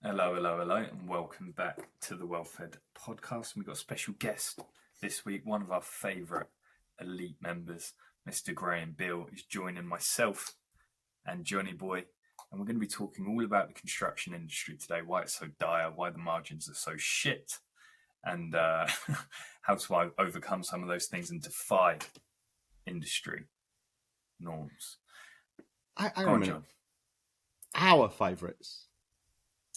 Hello, hello, hello, and welcome back to the Well-Fed podcast. We've got a special guest this week. One of our favourite elite members, Mr. Graham Beal, is joining myself and Johnny Boy, and we're going to be talking all about the construction industry today, why it's so dire, why the margins are so shit, and how to overcome some of those things and defy industry norms. I remember our favourites.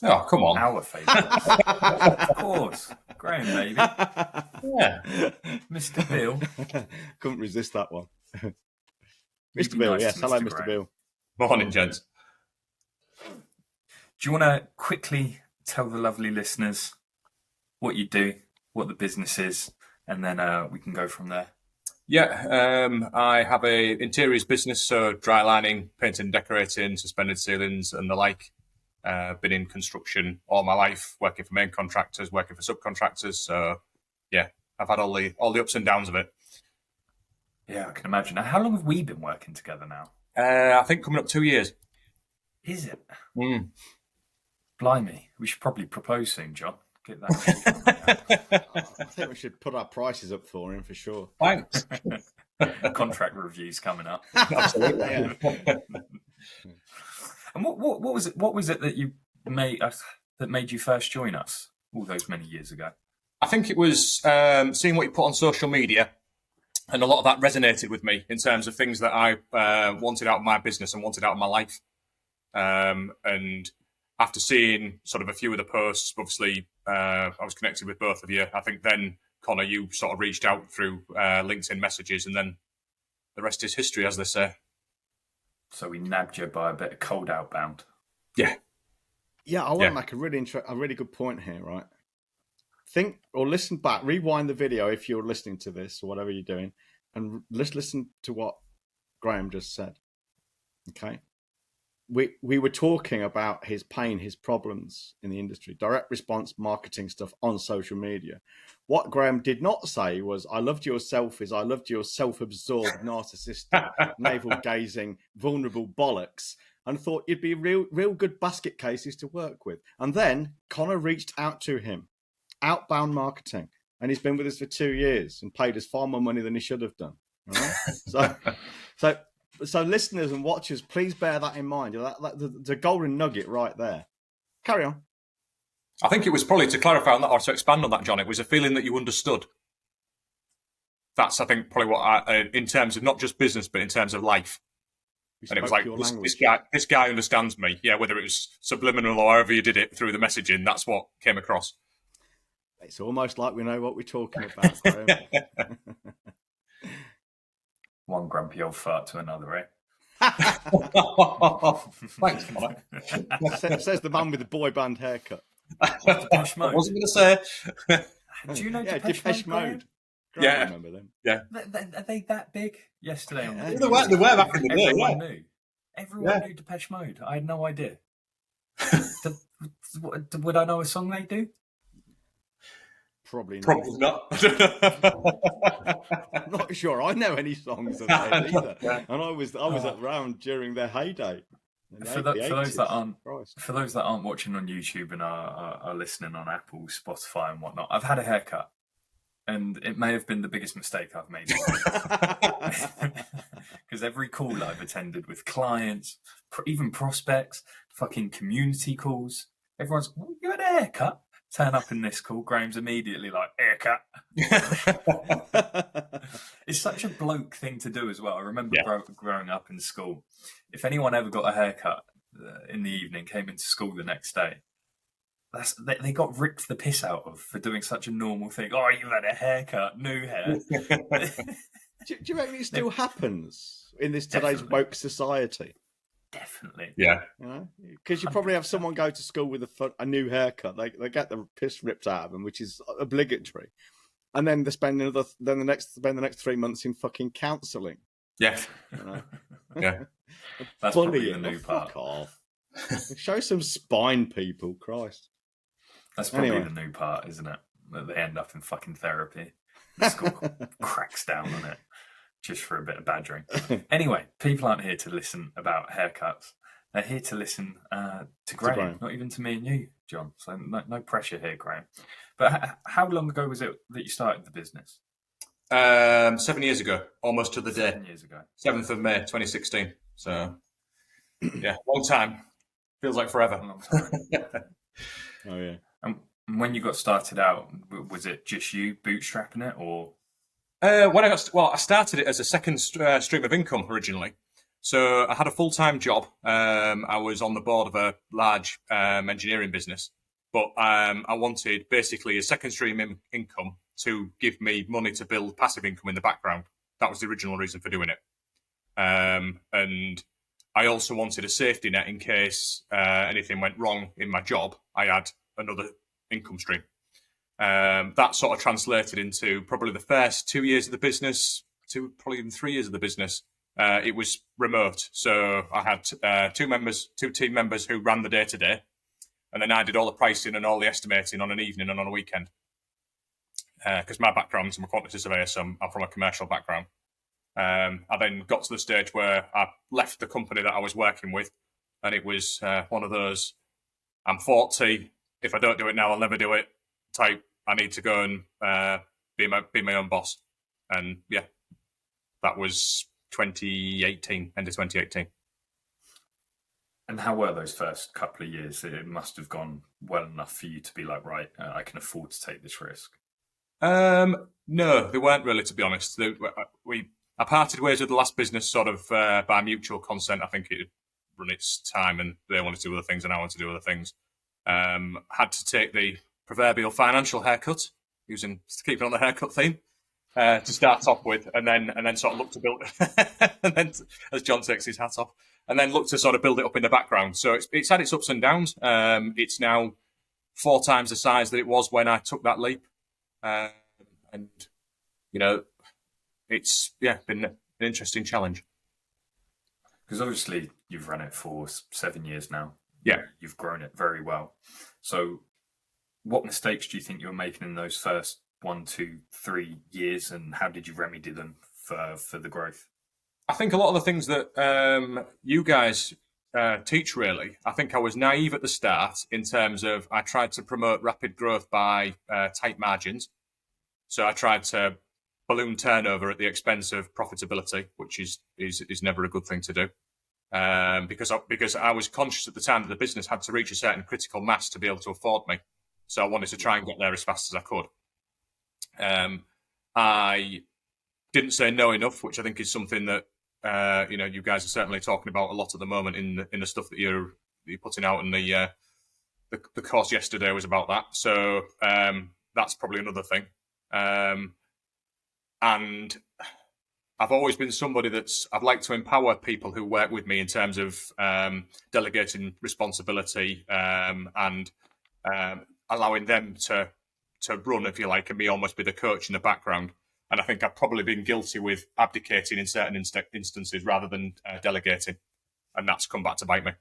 Oh, come on. Our favourites. Of course. Graham, baby. Yeah. Mr. Beal. Couldn't resist that one. Mr. Beal, yes. Hello, Mr. Beal. Morning, gents. Do you want to quickly tell the lovely listeners what you do, what the business is, and then we can go from there? Yeah, I have a interiors business, so dry lining, painting, decorating, suspended ceilings and the like. Been in construction all my life, working for main contractors, working for subcontractors. So, yeah, I've had all the ups and downs of it. Yeah, I can imagine. Now, how long have we been working together now? I think coming up 2 years. Is it? Mm. Blimey. We should probably propose soon, John. Get that. I think we should put our prices up for him for sure. Thanks. Contract reviews coming up. Absolutely. Yeah. And what was it? What was it that you made that made you first join us all those many years ago? I think it was seeing what you put on social media, and a lot of that resonated with me in terms of things that I wanted out of my business and wanted out of my life. And after seeing sort of a few of the posts, obviously I was connected with both of you. I think then, Connor, you sort of reached out through LinkedIn messages, and then the rest is history, as they say. So we nabbed you by a bit of cold outbound. Yeah. Yeah, I want to make a really good point here, right? Think or listen back, rewind the video if you're listening to this or whatever you're doing, and let's listen to what Graham just said. Okay? We were talking about his pain, his problems in the industry, direct response marketing stuff on social media. What Graham did not say was, I loved your selfies, I loved your self-absorbed, narcissistic, navel-gazing, vulnerable bollocks, and thought you'd be real good basket cases to work with. And then Connor reached out to him, outbound marketing, and he's been with us for 2 years and paid us far more money than he should have done. Right? So listeners and watchers, please bear that in mind. The golden nugget right there. Carry on. I think it was probably to clarify on that or to expand on that, John. It was a feeling that you understood. That's, I think, probably what I, in terms of not just business, but in terms of life. And it was like, this guy understands me. Yeah, whether it was subliminal or however you did it through the messaging, that's what came across. It's almost like we know what we're talking about, Graham. One grumpy old fart to another, eh? Thanks, Connor. Says the man with the boy band haircut. Depeche Mode. I wasn't going to say. Do you know Depeche Mode? Yeah, Yeah. I remember them. Yeah. Are they that big? Yesterday on the They were back in the day. Everyone Yeah. knew. Everyone knew Depeche Mode. I had no idea. Would I know a song they do? Probably not. Probably not. I'm not sure I know any songs of theirs either. Yeah. And I was around during their heyday. For those that aren't watching on YouTube and are listening on Apple, Spotify, and whatnot, I've had a haircut, and it may have been the biggest mistake I've made. Because every call I've attended with clients, even prospects, fucking community calls, everyone's, you had a haircut? Turn up in this call, Graham's immediately like, haircut. It's such a bloke thing to do as well. I remember growing up in school, if anyone ever got a haircut in the evening, came into school the next day, they got ripped the piss out of for doing such a normal thing. Oh, you had a haircut, new hair. Do you reckon it still happens in this today's woke society? Definitely. Yeah. You know, because you probably have someone go to school with a new haircut. They get the piss ripped out of them, which is obligatory, and then they spend the next 3 months in fucking counselling. Yeah. You know? Yeah. That's probably the new part. Fuck off. Show some spine, people. Christ. That's probably the new part, isn't it? That they end up in fucking therapy. The school cracks down on it just for a bit of badgering. Anyway, people aren't here to listen about haircuts. They're here to listen to Graham, not even to me and you, John. So no pressure here, Graham. But how long ago was it that you started the business? 7 years ago, almost to the day. 7 years ago. 7th of May, 2016. So, yeah, long time. Feels like forever. A long time. Oh, yeah. And when you got started out, was it just you bootstrapping it, or? I started it as a second stream of income originally. So I had a full-time job. I was on the board of a large engineering business, but I wanted basically a second stream income to give me money to build passive income in the background. That was the original reason for doing it. And I also wanted a safety net in case anything went wrong in my job. I had another income stream. That sort of translated into probably the first 2 years of the business, probably even 3 years of the business. It was remote. So I had two team members who ran the day-to-day, and then I did all the pricing and all the estimating on an evening and on a weekend. Because my background, I'm a quantity surveyor, so I'm from a commercial background. I then got to the stage where I left the company that I was working with, and it was one of those, I'm 40, if I don't do it now, I'll never do it type. I need to go and be my own boss. And yeah, that was 2018, end of 2018. And how were those first couple of years? It must have gone well enough for you to be like, right, I can afford to take this risk. No, they weren't really, to be honest. I parted ways with the last business sort of by mutual consent. I think it had run its time and they wanted to do other things and I wanted to do other things. Had to take the proverbial financial haircut, keeping on the haircut theme, to start off with, and then sort of look to build, and then as John takes his hat off, and then look to sort of build it up in the background. So it's had its ups and downs. It's now 4 times the size that it was when I took that leap. And you know, it's been an interesting challenge. Because obviously you've run it for 7 years now. Yeah, you've grown it very well. So, what mistakes do you think you were making in those first 1, 2, 3 years, and how did you remedy them for the growth? I think a lot of the things that you guys teach, really, I think I was naive at the start in terms of I tried to promote rapid growth by tight margins. So I tried to balloon turnover at the expense of profitability, which is never a good thing to do. Because I was conscious at the time that the business had to reach a certain critical mass to be able to afford me. So I wanted to try and get there as fast as I could. I didn't say no enough, which I think is something that you guys are certainly talking about a lot at the moment in the stuff that you're putting out, and the course yesterday was about that. So that's probably another thing. And I've always been somebody I've liked to empower people who work with me in terms of delegating responsibility and allowing them to run, if you like, and almost be the coach in the background. And I think I've probably been guilty with abdicating in certain instances rather than delegating, and that's come back to bite me.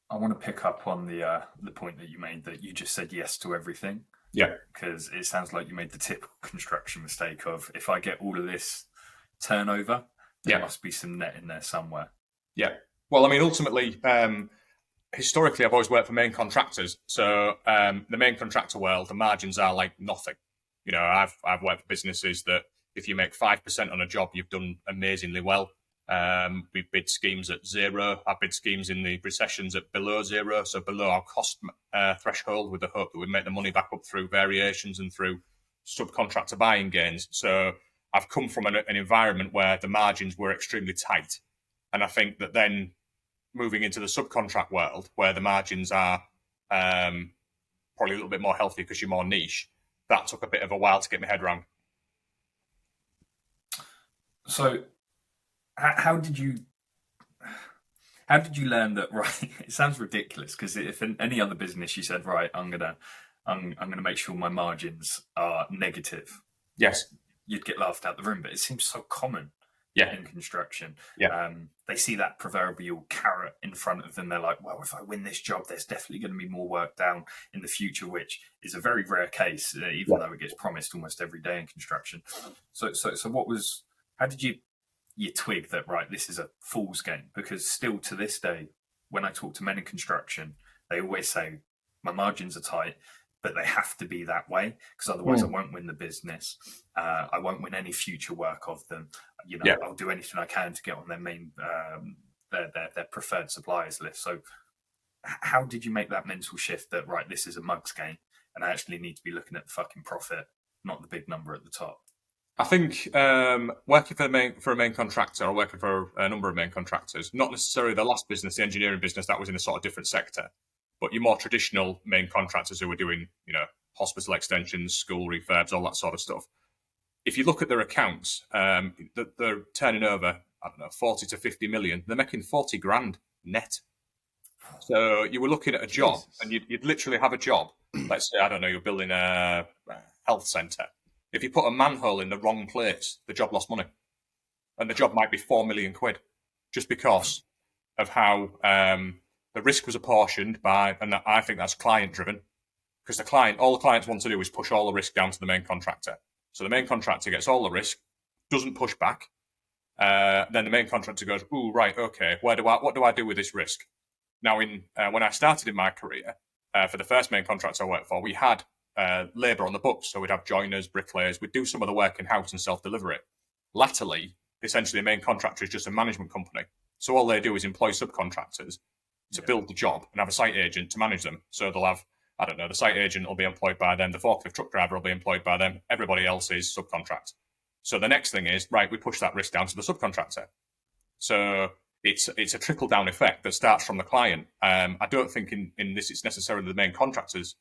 I want to pick up on the point that you made, that you just said yes to everything. Yeah. Because it sounds like you made the typical construction mistake of, if I get all of this turnover, there must be some net in there somewhere. Yeah. Well, I mean, ultimately, historically, I've always worked for main contractors. So the main contractor world, the margins are like nothing. You know, I've worked for businesses that if you make 5% on a job, you've done amazingly well. We bid schemes at 0. I bid schemes in the recessions at below 0, so below our cost threshold, with the hope that we'd make the money back up through variations and through subcontractor buying gains. So I've come from an environment where the margins were extremely tight. And I think that then moving into the subcontract world, where the margins are probably a little bit more healthy because you're more niche, that took a bit of a while to get my head around. So how did you learn that? Right, it sounds ridiculous, because if in any other business you said, right, I'm gonna make sure my margins are negative, yes, you'd get laughed out the room. But it seems so common in construction. They see that proverbial carrot in front of them. They're like, well, if I win this job, there's definitely going to be more work down in the future, which is a very rare case, even though it gets promised almost every day in construction. So how did you you twig that, right, this is a fool's game. Because still to this day, when I talk to men in construction, they always say, my margins are tight, but they have to be that way, because otherwise I won't win the business. I won't win any future work of them. I'll do anything I can to get on their main, their preferred suppliers list. So how did you make that mental shift that, right, this is a mugs game and I actually need to be looking at the fucking profit, not the big number at the top? I think working for a main contractor, or working for a number of main contractors, not necessarily the last business, the engineering business, that was in a sort of different sector, but your more traditional main contractors who were doing, hospital extensions, school refurbs, all that sort of stuff. If you look at their accounts, they're turning over, 40 to 50 million. They're making 40 grand net. So you were looking at a job, and you'd literally have a job. Let's say, you're building a health centre. If you put a manhole in the wrong place, the job lost money. And the job might be 4 million quid, just because of how the risk was apportioned by, and I think that's client driven, because all the clients want to do is push all the risk down to the main contractor. So the main contractor gets all the risk, doesn't push back. Then the main contractor goes, "Ooh, right, okay, what do I do with this risk?" Now, when I started in my career, for the first main contractor I worked for, we had labour on the books. So we'd have joiners, bricklayers, we'd do some of the work in-house and self-deliver it. Latterly, essentially, a main contractor is just a management company. So all they do is employ subcontractors to build the job and have a site agent to manage them. So they'll have, the site agent will be employed by them, the forklift truck driver will be employed by them, everybody else is subcontract. So the next thing is, right, we push that risk down to the subcontractor. So it's a trickle-down effect that starts from the client. I don't think in this it's necessarily the main contractor's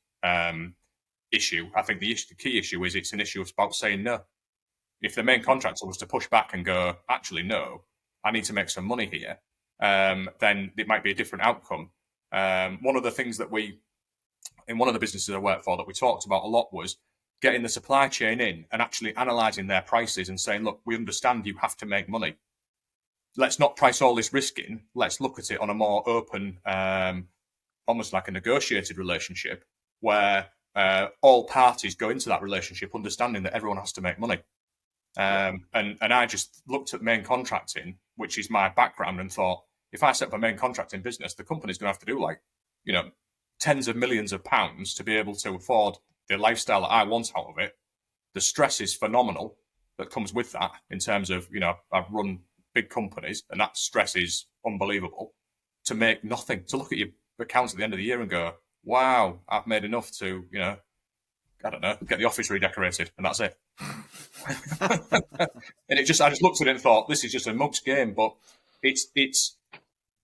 issue. I think the key issue is it's an issue about saying no. If the main contractor was to push back and go, actually, no, I need to make some money here, then it might be a different outcome. One of the things that in one of the businesses I worked for that we talked about a lot was getting the supply chain in and actually analysing their prices and saying, look, we understand you have to make money. Let's not price all this risk in. Let's look at it on a more open, almost like a negotiated relationship where all parties go into that relationship understanding that everyone has to make money. And I just looked at main contracting, which is my background, and thought, if I set up a main contracting business, the company's going to have to do tens of millions of pounds to be able to afford the lifestyle that I want out of it. The stress is phenomenal that comes with that in terms of, I've run big companies and that stress is unbelievable. To make nothing, to look at your accounts at the end of the year and go, wow, I've made enough to, get the office redecorated, and that's it. And I just looked at it and thought, this is just a mug's game, but it's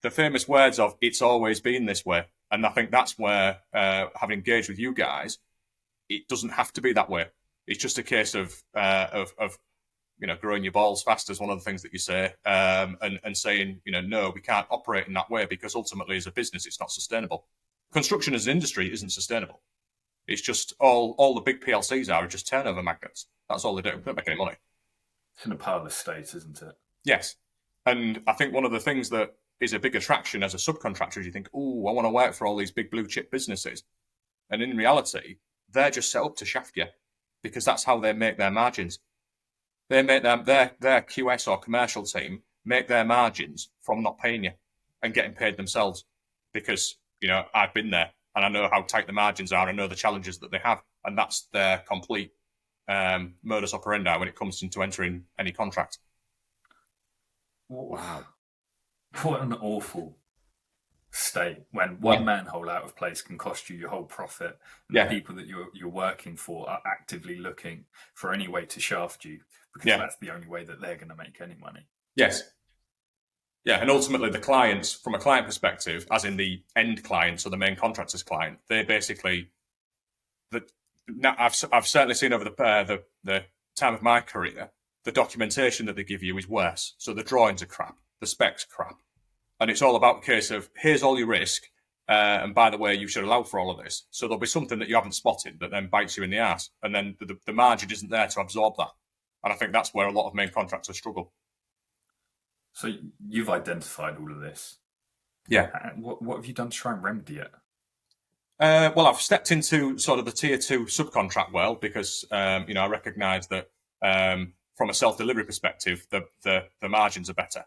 the famous words of "it's always been this way," and I think that's where, having engaged with you guys, it doesn't have to be that way. It's just a case of growing your balls fast, is one of the things that you say, and saying, no, we can't operate in that way because ultimately, as a business, it's not sustainable. Construction as an industry isn't sustainable. It's just all the big PLCs are just turnover magnets. That's all they do. They don't make any money. It's in a parlous state, isn't it? Yes. And I think one of the things that is a big attraction as a subcontractor is you think, oh, I want to work for all these big blue chip businesses. And in reality, they're just set up to shaft you because that's how they make their margins. They make their QS or commercial team make their margins from not paying you and getting paid themselves because, I've been there and I know how tight the margins are. I know the challenges that they have. And that's their complete modus operandi when it comes into entering any contract. Wow. What an awful state when one manhole out of place can cost you your whole profit. And the people that you're working for are actively looking for any way to shaft you because that's the only way that they're going to make any money. Yes. Yeah, and ultimately the clients, from a client perspective, as in the end client, so the main contractor's client, they basically, I've certainly seen over the time of my career, the documentation that they give you is worse. So the drawings are crap, the specs crap, and it's all about a case of here's all your risk, and by the way, you should allow for all of this. So there'll be something that you haven't spotted that then bites you in the ass, and then the margin isn't there to absorb that. And I think that's where a lot of main contractors struggle. So you've identified all of this. Yeah. What have you done to try and remedy it? Well, I've stepped into sort of the tier 2 subcontract world because, I recognise that from a self-delivery perspective, the margins are better.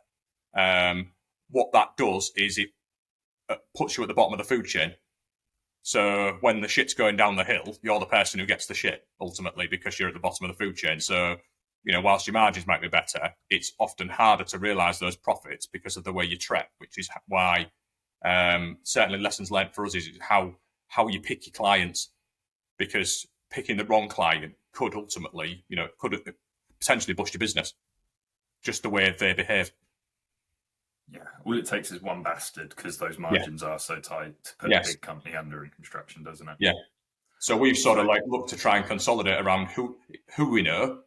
What that does is it puts you at the bottom of the food chain. So when the shit's going down the hill, you're the person who gets the shit, ultimately, because you're at the bottom of the food chain. So, whilst your margins might be better, it's often harder to realise those profits because of the way you tread, which is why certainly lessons learned for us is how you pick your clients, because picking the wrong client could ultimately, could potentially bust your business, just the way they behave. Yeah, all it takes is one bastard, because those margins are so tight, to put a big company under in construction, doesn't it? Yeah. So we've sort of looked to try and consolidate around who we know.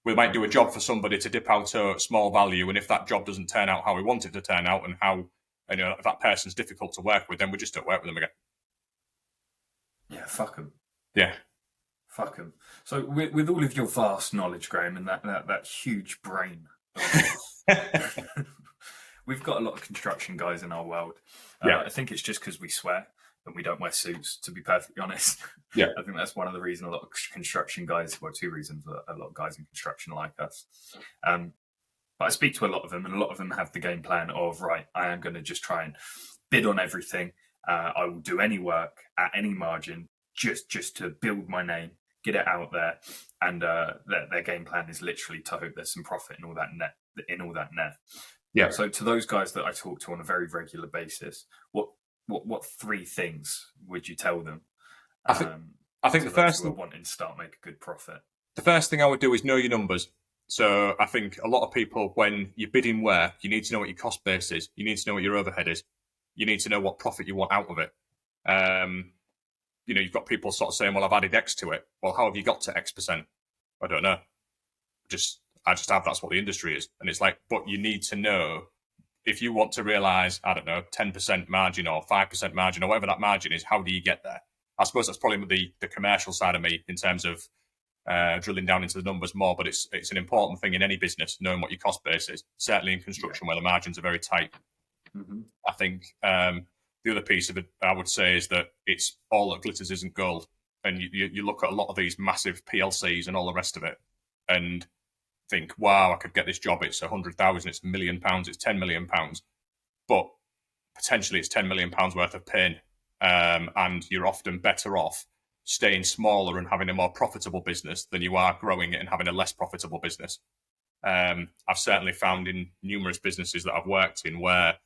We might do a job for somebody to dip out a small value, and if that job doesn't turn out how we want it to turn out, and how if that person's difficult to work with, then we just don't work with them again. Yeah, fuck them. Yeah. Fuck them. So with all of your vast knowledge, Graham, and that huge brain, we've got a lot of construction guys in our world. I think it's just because we swear and we don't wear suits, to be perfectly honest. Yeah. I think that's one of the reasons a lot of construction guys, well, two reasons a lot of guys in construction like us. But I speak to a lot of them, and a lot of them have the game plan of, right, I am going to just try and bid on everything. I will do any work at any margin just to build my name, get it out there. And their game plan is literally to hope there's some profit in all that net. Yeah. So to those guys that I talk to on a very regular basis, what three things would you tell them? I think the first thing, wanting to start make a good profit. The first thing I would do is know your numbers. So I think a lot of people, when you're bidding work, you need to know what your cost base is. You need to know what your overhead is. You need to know what profit you want out of it. You've got people sort of saying, well, I've added X to it. Well, how have you got to X%? I don't know. I just have, that's what the industry is. And it's like, but you need to know, if you want to realise, 10% margin or 5% margin or whatever that margin is, how do you get there? I suppose that's probably the commercial side of me in terms of drilling down into the numbers more, but it's an important thing in any business, knowing what your cost base is, certainly in construction where the margins are very tight. Mm-hmm. I think the other piece of it, I would say, is that it's all that glitters isn't gold. And you look at a lot of these massive PLCs and all the rest of it and think, wow, I could get this job. It's 100,000, it's £1 million, it's £10 million. But potentially it's £10 million worth of pain. And you're often better off staying smaller and having a more profitable business than you are growing it and having a less profitable business. I've certainly found in numerous businesses that I've worked in where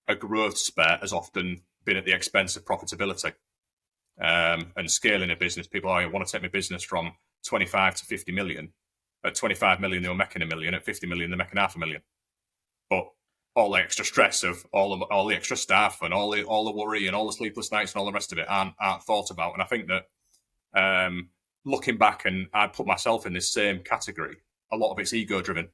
a growth spurt has often been at the expense of profitability. And scaling a business, people, I want to take my business from 25 to 50 million. At 25 million, they were making $1 million. At 50 million, they're making $500,000. But all the extra stress of all the extra staff and all the worry and all the sleepless nights and all the rest of it aren't thought about. And I think that looking back, and I put myself in this same category, a lot of it's ego driven.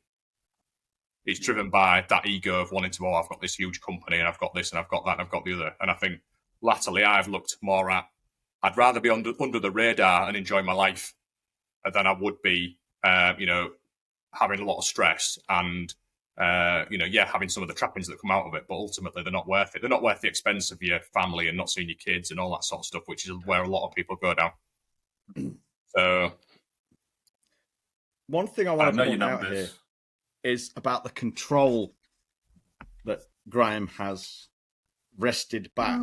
It's driven by that ego of wanting to, I've got this huge company and I've got this and I've got that and I've got the other. And I think latterly I've looked more at, I'd rather be under the radar and enjoy my life than I would be, having a lot of stress and, having some of the trappings that come out of it. But ultimately, they're not worth it. They're not worth the expense of your family and not seeing your kids and all that sort of stuff, which is where a lot of people go down. So, one thing I want to point out here is about the control that Graham has wrested back.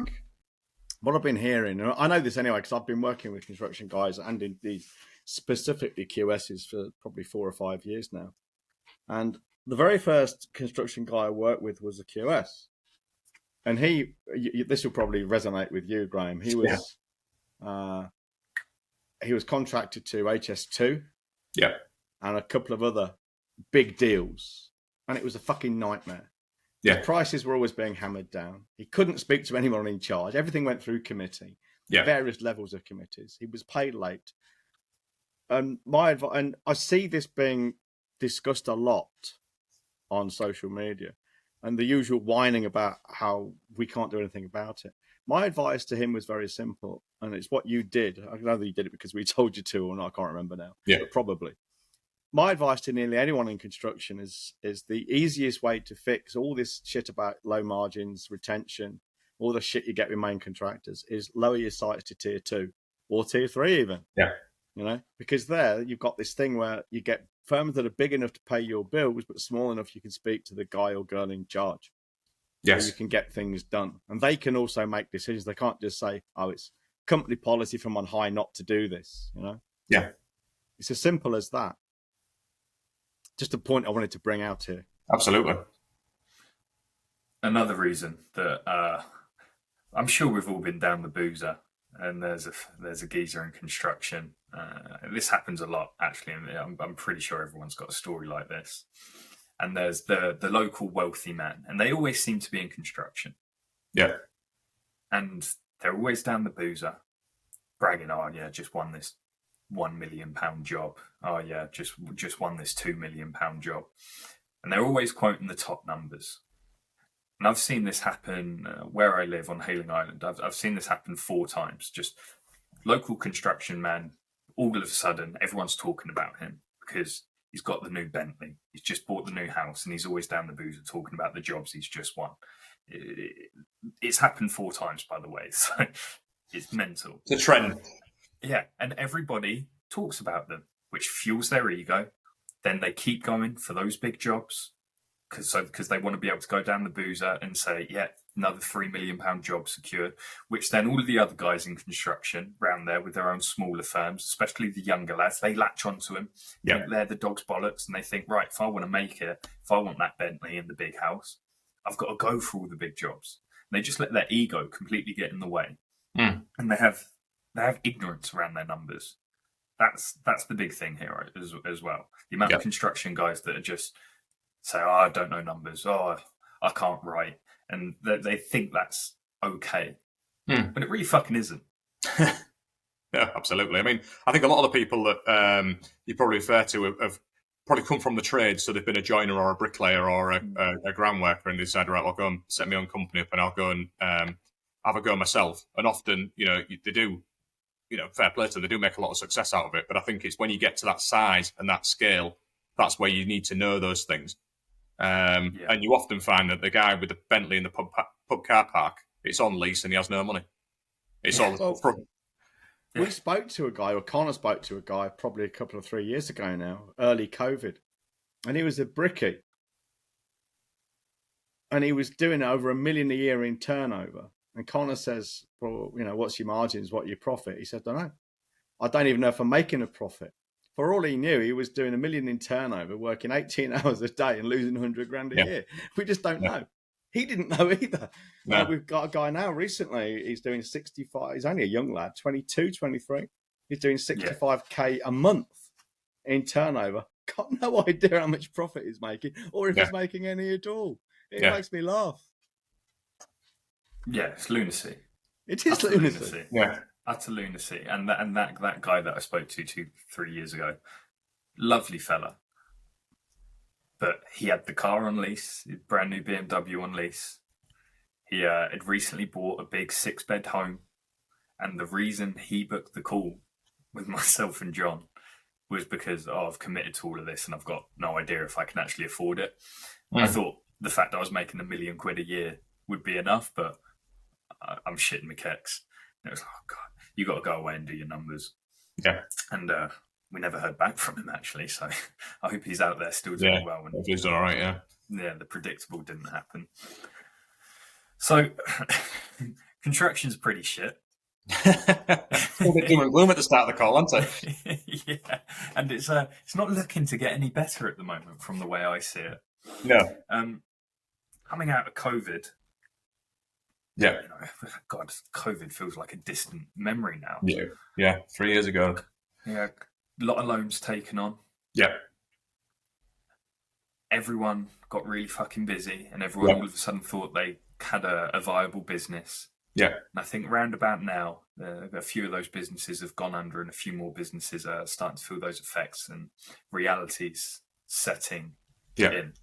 What I've been hearing, and I know this anyway because I've been working with construction guys and indeed specifically QSs for probably 4 or 5 years now. And the very first construction guy I worked with was a QS. And this will probably resonate with you, Graham. He was contracted to HS2 and a couple of other big deals. And it was a fucking nightmare. Yeah. His prices were always being hammered down. He couldn't speak to anyone in charge. Everything went through committee, various levels of committees. He was paid late. And I see this being discussed a lot on social media and the usual whining about how we can't do anything about it. My advice to him was very simple, and it's what you did. I know that you did it because we told you to, or not, I can't remember now. Yeah, but probably. My advice to nearly anyone in construction is the easiest way to fix all this shit about low margins, retention, all the shit you get with main contractors is lower your sites to tier 2 or tier 3 even. Yeah. Because there you've got this thing where you get firms that are big enough to pay your bills, but small enough you can speak to the guy or girl in charge. Yes. So you can get things done. And they can also make decisions. They can't just say, oh, it's company policy from on high not to do this, you know? Yeah. It's as simple as that. Just a point I wanted to bring out here. Absolutely. Another reason that I'm sure we've all been down the boozer, and there's a geezer in construction. This happens a lot, actually, and I'm pretty sure everyone's got a story like this. And there's the local wealthy man, and they always seem to be in construction. Yeah. And they're always down the boozer, bragging, oh yeah, just won this £1 million job. Oh yeah, just won this £2 million job. And they're always quoting the top numbers. And I've seen this happen where I live on Hayling Island. I've seen this happen 4 times. Just local construction man, all of a sudden, everyone's talking about him because he's got the new Bentley. He's just bought the new house, and he's always down the boozer talking about the jobs he's just won. It's happened 4 times, by the way, so it's mental. It's a trend. Yeah, and everybody talks about them, which fuels their ego. Then they keep going for those big jobs because they want to be able to go down the boozer and say, yeah, another £3 million job secured, which then all of the other guys in construction around there with their own smaller firms, especially the younger lads, they latch onto them. Yeah. They're the dog's bollocks, and they think, right, if I want to make it, if I want that Bentley and the big house, I've got to go for all the big jobs. And they just let their ego completely get in the way. Mm. And they have ignorance around their numbers. That's the big thing here as well. The amount of construction guys that are just say, oh, I don't know numbers. Oh, I can't write. And they think that's okay. Mm. But it really fucking isn't. Yeah, absolutely. I mean, I think a lot of the people that you probably refer to have probably come from the trade. So they've been a joiner or a bricklayer or a ground worker, and they decide, right, I'll go and set my own company up and I'll go and have a go myself. And often, they do, fair play to them, they do make a lot of success out of it. But I think it's when you get to that size and that scale, that's where you need to know those things. And you often find that the guy with the Bentley in the pub car park, it's on lease and he has no money. It's all front. We spoke to a guy, or Connor spoke to a guy probably a couple of 3 years ago now, early COVID. And he was a brickie. And he was doing over $1 million a year in turnover. And Connor says, well, what's your margins? What your profit? He said, I don't even know if I'm making a profit. For all he knew, he was doing $1 million in turnover, working 18 hours a day and losing 100 grand a year. We just don't know. He didn't know either. No. We've got a guy now recently, he's doing 65. He's only a young lad, 22, 23. He's doing 65K a month in turnover. Got no idea how much profit he's making or if he's making any at all. It makes me laugh. Yeah, it's lunacy. It is lunacy. Yeah. Utter lunacy. And that guy that I spoke to 2-3 years ago, lovely fella. But he had the car on lease, brand new BMW on lease. He had recently bought a big 6-bed home. And the reason he booked the call with myself and John was because I've committed to all of this and I've got no idea if I can actually afford it. I thought the fact that I was making £1 million a year would be enough, but I'm shitting my kecks. And it was like, oh God, you got to go away and do your numbers. Yeah. And we never heard back from him, actually. So I hope he's out there still doing well. And he's done all right, yeah. Yeah, the predictable didn't happen. So construction's pretty shit. Doom and gloom at the start of the call, aren't it? Yeah, and it's not looking to get any better at the moment from the way I see it. No. Coming out of COVID, yeah. God, COVID feels like a distant memory now. Yeah. 3 years ago. Yeah, a lot of loans taken on. Yeah. Everyone got really fucking busy, and everyone all of a sudden thought they had a viable business. Yeah. And I think round about now, a few of those businesses have gone under, and a few more businesses are starting to feel those effects, and reality's setting in.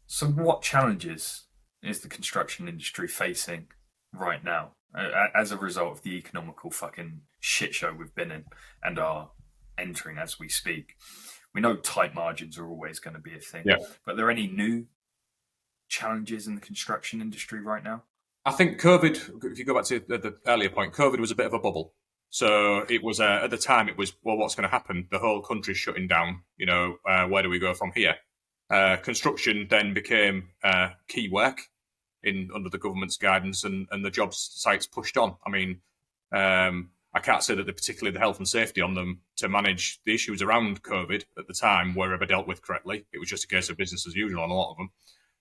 So what challenges is the construction industry facing right now as a result of the economical fucking shit show we've been in and are entering as we speak? We know tight margins are always going to be a thing, but are there any new challenges in the construction industry right now? I think COVID, if you go back to the earlier point, COVID was a bit of a bubble. So it was at the time, it was, well, what's going to happen? The whole country's shutting down. Where do we go from here? Construction then became key work under the government's guidance, and the job sites pushed on. I mean, I can't say that particularly the health and safety on them to manage the issues around COVID at the time were ever dealt with correctly. It was just a case of business as usual on a lot of them.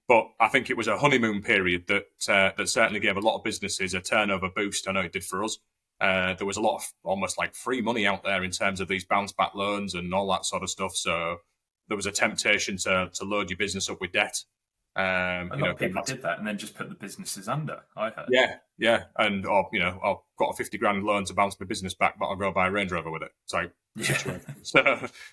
But I think it was a honeymoon period that certainly gave a lot of businesses a turnover boost. I know it did for us. There was a lot of almost like free money out there in terms of these bounce back loans and all that sort of stuff. So there was a temptation to load your business up with debt. A lot of people did that and then just put the businesses under, I heard. Yeah. And, I've got a 50 grand loan to bounce my business back, but I'll go buy a Range Rover with it. So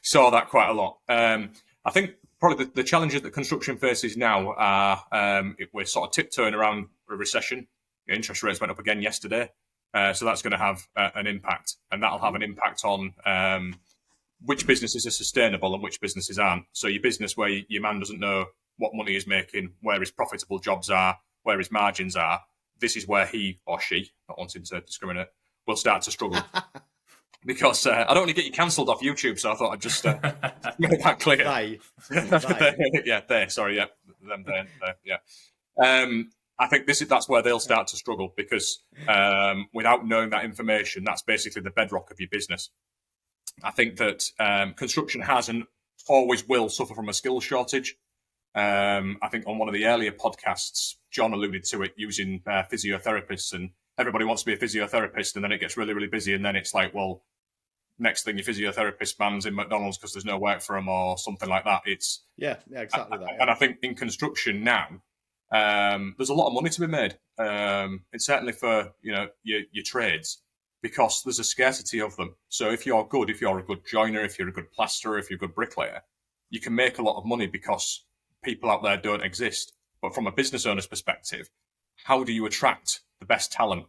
saw that quite a lot. I think probably the challenges that construction faces now are we're sort of tiptoeing around a recession. Interest rates went up again yesterday. So that's going to have an impact, and that'll have an impact on which businesses are sustainable and which businesses aren't. So your business where your man doesn't know what money he's making, where his profitable jobs are, where his margins are, this is where he or she, not wanting to discriminate, will start to struggle. Because I don't want to get you cancelled off YouTube, so I thought I'd just make that clear. They. I think that's where they'll start to struggle, because without knowing that information, that's basically the bedrock of your business. I think that construction has and always will suffer from a skills shortage. I think on one of the earlier podcasts, John alluded to it using physiotherapists, and everybody wants to be a physiotherapist, and then it gets really, really busy, and then it's like, well, next thing your physiotherapist man's in McDonald's because there's no work for him or something like that. It's exactly that. Yeah. And I think in construction now, there's a lot of money to be made. It's certainly for your trades, because there's a scarcity of them. So if you're a good joiner, if you're a good plasterer, if you're a good bricklayer, you can make a lot of money because people out there don't exist. But from a business owner's perspective, how do you attract the best talent,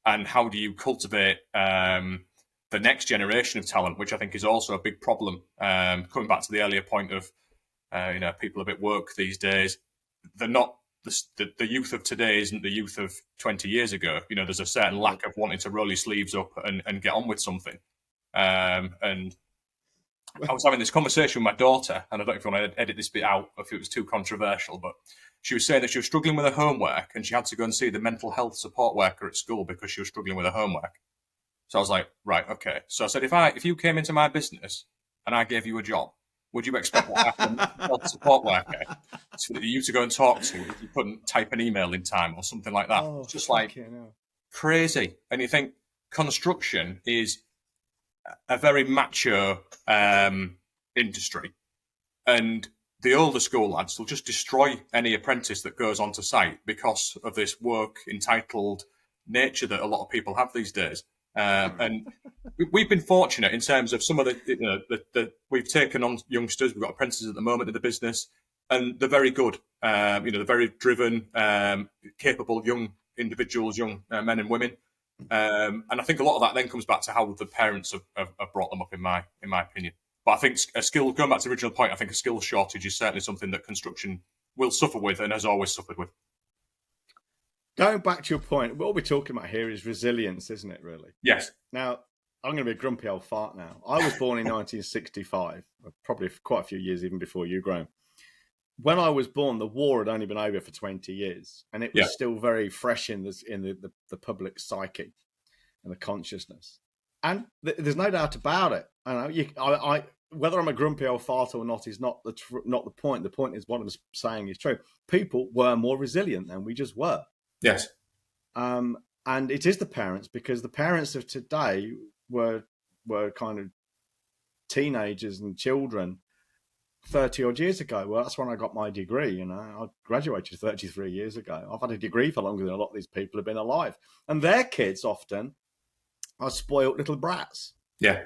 and how do you cultivate the next generation of talent, which I think is also a big problem. Coming back to the earlier point of people a bit woke these days, they're not the youth of today isn't the youth of 20 years ago. There's a certain lack of wanting to roll your sleeves up and get on with something. And I was having this conversation with my daughter, and I don't know if you want to edit this bit out if it was too controversial, but she was saying that she was struggling with her homework and she had to go and see the mental health support worker at school because she was struggling with her homework. So I was like, right, okay. So I said, if you came into my business and I gave you a job, would you expect that after a mental health support worker for you to go and talk to if you couldn't type an email in time or something like that? It's just like crazy. And you think construction is a very macho industry, and the older school lads will just destroy any apprentice that goes onto site because of this woke, entitled nature that a lot of people have these days. And we've been fortunate in terms of some of the we've taken on youngsters. We've got apprentices at the moment in the business, and they're very good. They're very driven, capable young individuals, young men and women. And I think a lot of that then comes back to how the parents have brought them up, in my opinion. But I think going back to the original point, I think a skill shortage is certainly something that construction will suffer with and has always suffered with. Going back to your point, what we're talking about here is resilience, isn't it, really? Yes. Now, I'm going to be a grumpy old fart now. I was born in 1965, probably quite a few years even before you, Graham. When I was born, the war had only been over for 20 years, and it was still very fresh in the public psyche and the consciousness. And there's no doubt about it. I whether I'm a grumpy old fart or not is not the point. The point is what I'm saying is true. People were more resilient than we just were. Yes. And it is the parents, because the parents of today were kind of teenagers and children 30 odd years ago. Well, that's when I got my degree. I graduated 33 years ago. I've had a degree for longer than a lot of these people have been alive. And their kids often are spoiled little brats. Yeah.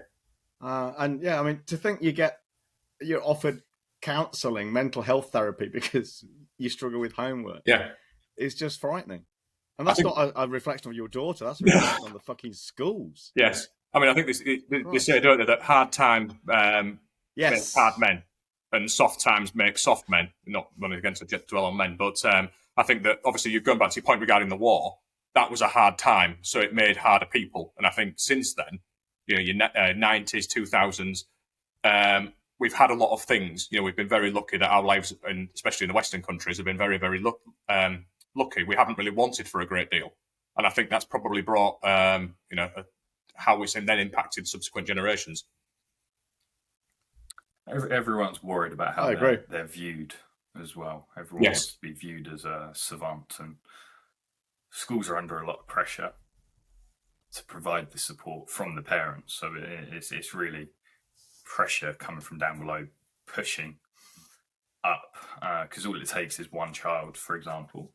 To think you're offered counselling, mental health therapy because you struggle with homework. Yeah. It's just frightening. And that's not a reflection of your daughter. That's a reflection on the fucking schools. Yes. I mean, I think they say, don't they, that hard time makes hard men and soft times make soft men. Not running against a dwell on men. But I think that, obviously, you've gone back to your point regarding the war. that was a hard time, so it made harder people. And I think since then, your 90s, 2000s, we've had a lot of things. We've been very lucky that our lives, and especially in the Western countries, have been very, very lucky. We haven't really wanted for a great deal. And I think that's probably brought, how it's then impacted subsequent generations. Everyone's worried about how they're viewed as well. Everyone wants to be viewed as a savant, and schools are under a lot of pressure to provide the support from the parents. So it's really pressure coming from down below, pushing up, because all it takes is one child, for example.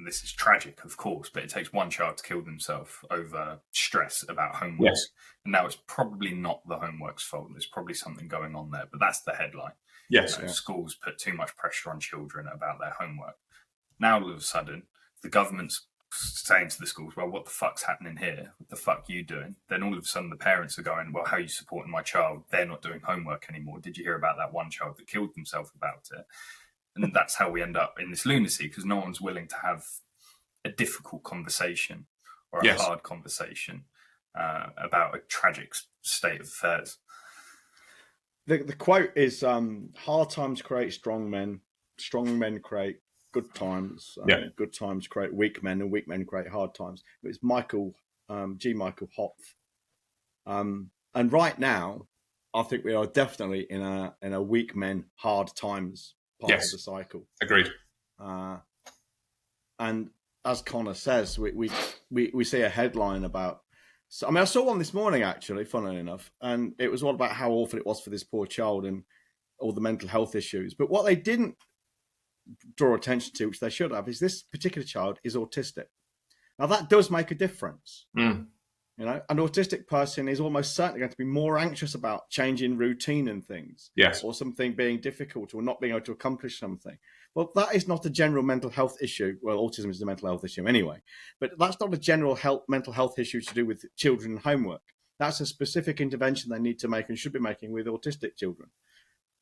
This is tragic, of course, but it takes one child to kill themselves over stress about homework. Yes. And now it's probably not the homework's fault. There's probably something going on there, but that's the headline. Yes. Schools put too much pressure on children about their homework. Now, all of a sudden, the government's saying to the schools, well, what the fuck's happening here? What the fuck are you doing? Then all of a sudden the parents are going, well, how are you supporting my child? They're not doing homework anymore. Did you hear about that one child that killed themselves about it? And that's how we end up in this lunacy, because no one's willing to have a difficult conversation or a hard conversation about a tragic state of affairs. The quote is, hard times create strong men create good times, good times create weak men, and weak men create hard times. It's Michael Hopf. And right now, I think we are definitely in a weak men, hard times part of the cycle. Agreed. And as Connor says, we see a headline about. So, I saw one this morning actually, funnily enough, and it was all about how awful it was for this poor child and all the mental health issues. But what they didn't draw attention to, which they should have, is this particular child is autistic. Now that does make a difference. An autistic person is almost certainly going to be more anxious about changing routine and things, or something being difficult, or not being able to accomplish something. Well, that is not a general mental health issue. Well, autism is a mental health issue anyway, but that's not a general mental health issue to do with children and homework. That's a specific intervention they need to make and should be making with autistic children.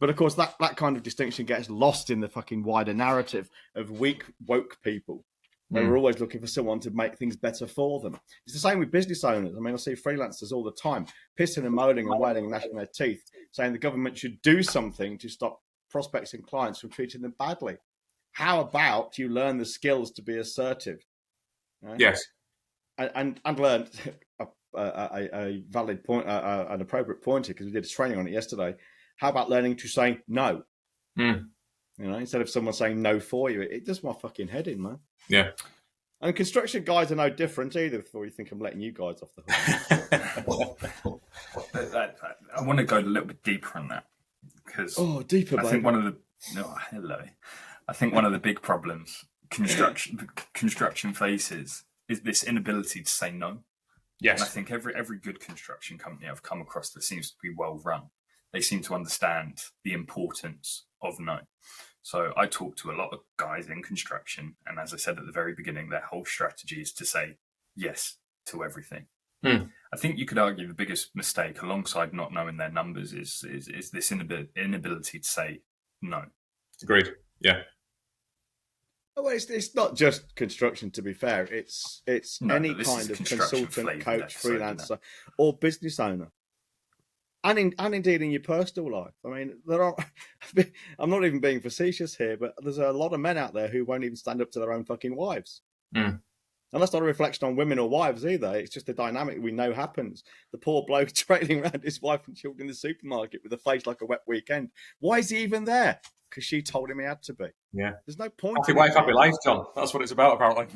But of course, that kind of distinction gets lost in the fucking wider narrative of weak, woke people. We're always looking for someone to make things better for them. It's the same with business owners. I see freelancers all the time pissing and moaning and wailing and gnashing their teeth, saying the government should do something to stop prospects and clients from treating them badly. How about you learn the skills to be assertive? Yes. And learn a valid point, an appropriate pointer, because we did a training on it yesterday. How about learning to say no? Instead of someone saying no for you, it does my fucking head in, man. Yeah. And construction guys are no different either, before you think I'm letting you guys off the hook. I want to go a little bit deeper on that, because deeper, I think one of the big problems construction faces is this inability to say no. Yes. And I think every good construction company I've come across that seems to be well run, they seem to understand the importance of no. So I talk to a lot of guys in construction, and as I said at the very beginning, their whole strategy is to say yes to everything. I think you could argue the biggest mistake, alongside not knowing their numbers, is this inability to say no. Agreed. Yeah. Well, it's not just construction, to be fair. It's any kind of consultant, coach, freelancer, or business owner. And indeed in your personal life. I'm not even being facetious here, but there's a lot of men out there who won't even stand up to their own fucking wives. And that's not a reflection on women or wives either. It's just a dynamic we know happens. The poor bloke trailing around his wife and children in the supermarket with a face like a wet weekend. Why is he even there? Because she told him he had to be. Yeah. There's no point. Happy wife, happy life, John. That's what it's about, apparently.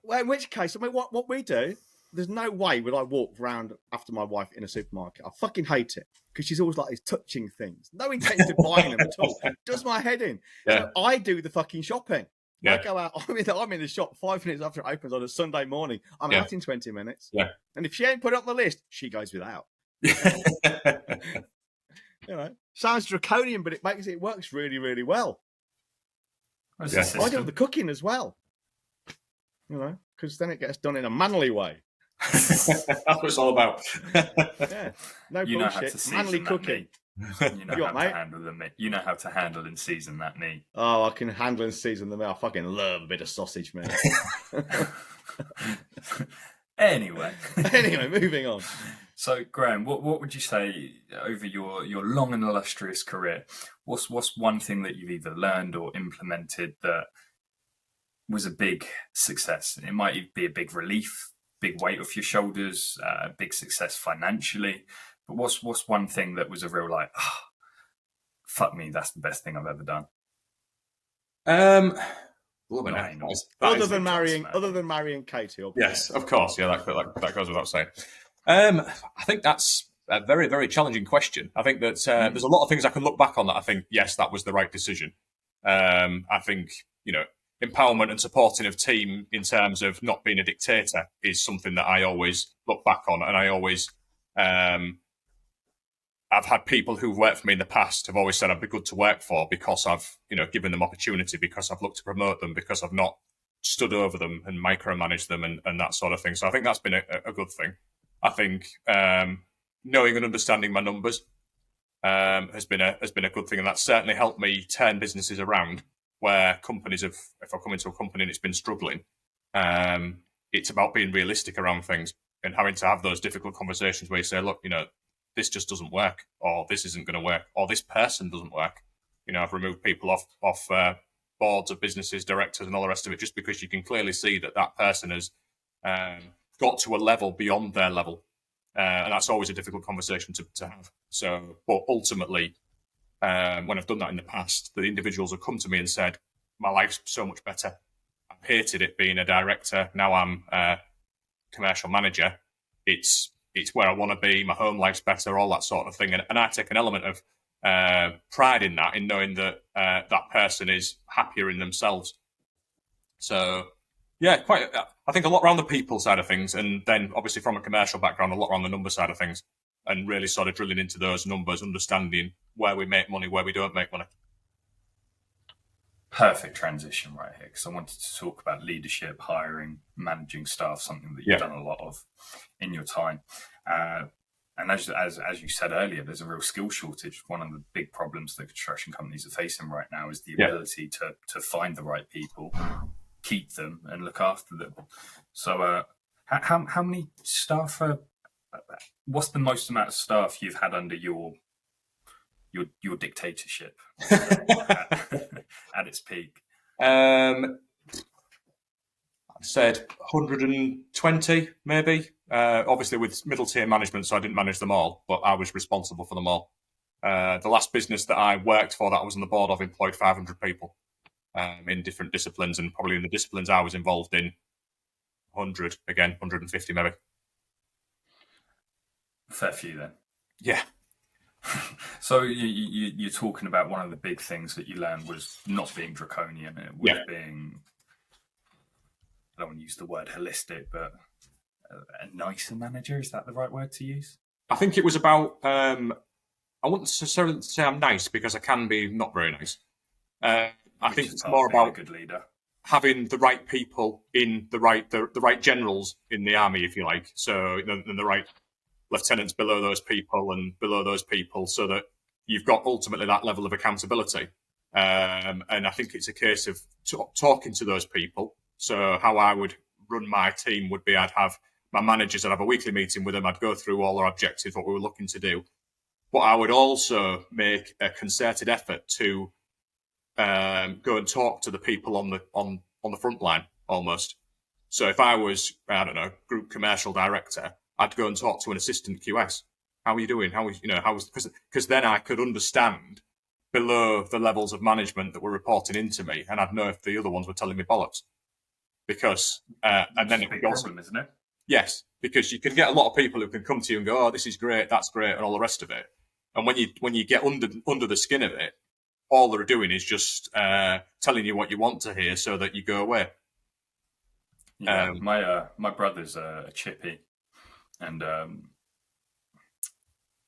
Well, in which case, what we do, there's no way would I walk around after my wife in a supermarket. I fucking hate it, because she's always like these touching things. No intention of buying them at all. It does my head in. Yeah. So I do the fucking shopping. Yeah. I go out, I'm in the shop 5 minutes after it opens on a Sunday morning. I'm out in 20 minutes. Yeah. And if she ain't put it on the list, she goes without. Sounds draconian, but it works really, really well. I do the cooking as well. Because then it gets done in a manly way. That's what it's all about. No bullshit. Manly cooking. You know You how what, mate? to handle the meat. You know how to handle and season that meat. Oh, I can handle and season the meat. I fucking love a bit of sausage, man. Anyway, moving on. So Graham, what would you say over your long and illustrious career? What's one thing that you've either learned or implemented that was a big success? It might be a big relief, big weight off your shoulders, a big success financially. But what's one thing that was a real like, fuck me, that's the best thing I've ever done? Other than marrying Katie, obviously. Yes, of course. Yeah, that goes without saying. I think that's a very, very challenging question. I think that there's a lot of things I can look back on that I think, yes, that was the right decision. I think, empowerment and supporting of team in terms of not being a dictator is something that I always look back on, and I always I've had people who've worked for me in the past have always said I'd be good to work for because I've, given them opportunity, because I've looked to promote them, because I've not stood over them and micromanaged them and that sort of thing. So I think that's been a good thing. I think knowing and understanding my numbers has been a good thing, and that's certainly helped me turn businesses around where companies have. If I come into a company and it's been struggling, it's about being realistic around things and having to have those difficult conversations where you say, look, this just doesn't work, or this isn't going to work, or this person doesn't work. I've removed people off boards of businesses, directors, and all the rest of it, just because you can clearly see that person has got to a level beyond their level, and that's always a difficult conversation to have. So, but ultimately, when I've done that in the past, the individuals have come to me and said, "My life's so much better. I've hated it being a director. Now I'm a commercial manager. It's where I want to be. My home life's better, all that sort of thing." And I take an element of pride in that, in knowing that that person is happier in themselves. So, yeah, I think a lot around the people side of things, and then obviously from a commercial background, a lot around the number side of things, and really sort of drilling into those numbers, understanding where we make money, where we don't make money. Perfect transition right here, because I wanted to talk about leadership, hiring, managing staff, something that you've done a lot of in your time. And as you said earlier, there's a real skill shortage. One of the big problems that construction companies are facing right now is the ability to find the right people, keep them, and look after them. So how many staff what's the most amount of staff you've had under your dictatorship at its peak? I said 120 maybe. Obviously with middle tier management, so I didn't manage them all, but I was responsible for them all. The last business that I worked for that I was on the board of employed 500 people in different disciplines, and probably in the disciplines I was involved in, 150 maybe. Fair few then. Yeah. So you're talking about one of the big things that you learned was not being draconian. It was being, I don't want to use the word holistic, but a nicer manager. Is that the right word to use? I think it was about, I wouldn't necessarily say I'm nice, because I can be not very nice. I think it's more about a good leader, having the right people in the right generals in the army, if you like. So the right lieutenants below those people and below those people, so that you've got ultimately that level of accountability. And I think it's a case of talking to those people. So how I would run my team would be, I'd have my managers, I'd have a weekly meeting with them, I'd go through all our objectives, what we were looking to do. But I would also make a concerted effort to go and talk to the people on the front line almost. So if I was, I don't know, group commercial director, I'd go and talk to an assistant QS. How are you doing? Because then I could understand below the levels of management that were reporting into me, and I'd know if the other ones were telling me bollocks. Because and then it's a big problem, isn't it? Yes, because you can get a lot of people who can come to you and go, "Oh, this is great, that's great," and all the rest of it. And when you get under the skin of it, all they're doing is just telling you what you want to hear, so that you go away. Yeah, my brother's a chippy, and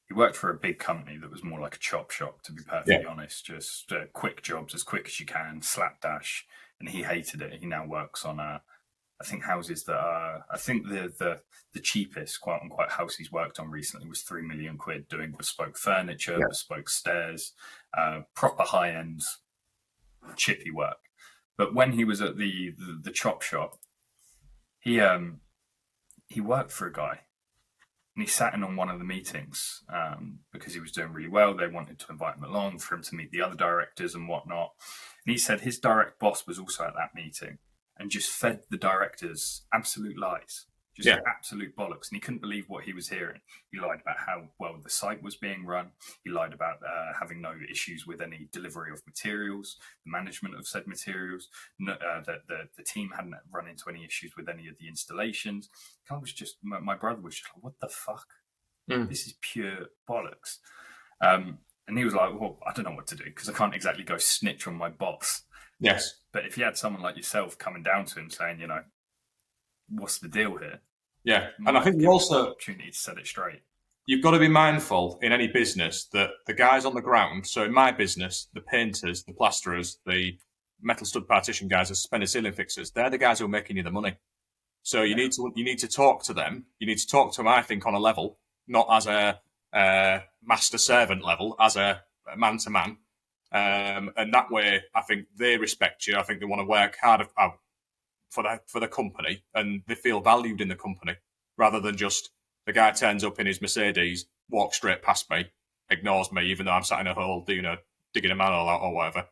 he worked for a big company that was more like a chop shop, to be perfectly honest. Just quick jobs, as quick as you can, slapdash, and he hated it. He now works on I think houses that are, I think the cheapest, quote unquote, house he's worked on recently was £3 million doing bespoke furniture, bespoke stairs, proper high end chippy work. But when he was at the chop shop, he worked for a guy, and he sat in on one of the meetings because he was doing really well. They wanted to invite him along for him to meet the other directors and whatnot. And he said his direct boss was also at that meeting and just fed the directors absolute lies, just absolute bollocks. And he couldn't believe what he was hearing. He lied about how well the site was being run. He lied about having no issues with any delivery of materials, the management of said materials, that the team hadn't run into any issues with any of the installations. I was just, my brother was just like, what the fuck? This is pure bollocks. And he was like, well, I don't know what to do because I can't exactly go snitch on my boss. Yes. But if you had someone like yourself coming down to him saying, what's the deal here? Yeah. And I think you also the opportunity to set it straight. You've got to be mindful in any business that the guys on the ground, so in my business, the painters, the plasterers, the metal stud partition guys, the suspended ceiling fixers, they're the guys who are making you the money. So you need to talk to them. You need to talk to them, I think, on a level, not as a master servant level, as a man to man. And that way, I think they respect you. I think they want to work hard for the company, and they feel valued in the company, rather than just the guy turns up in his Mercedes, walks straight past me, ignores me, even though I'm sat in a hole, digging a manhole out or whatever.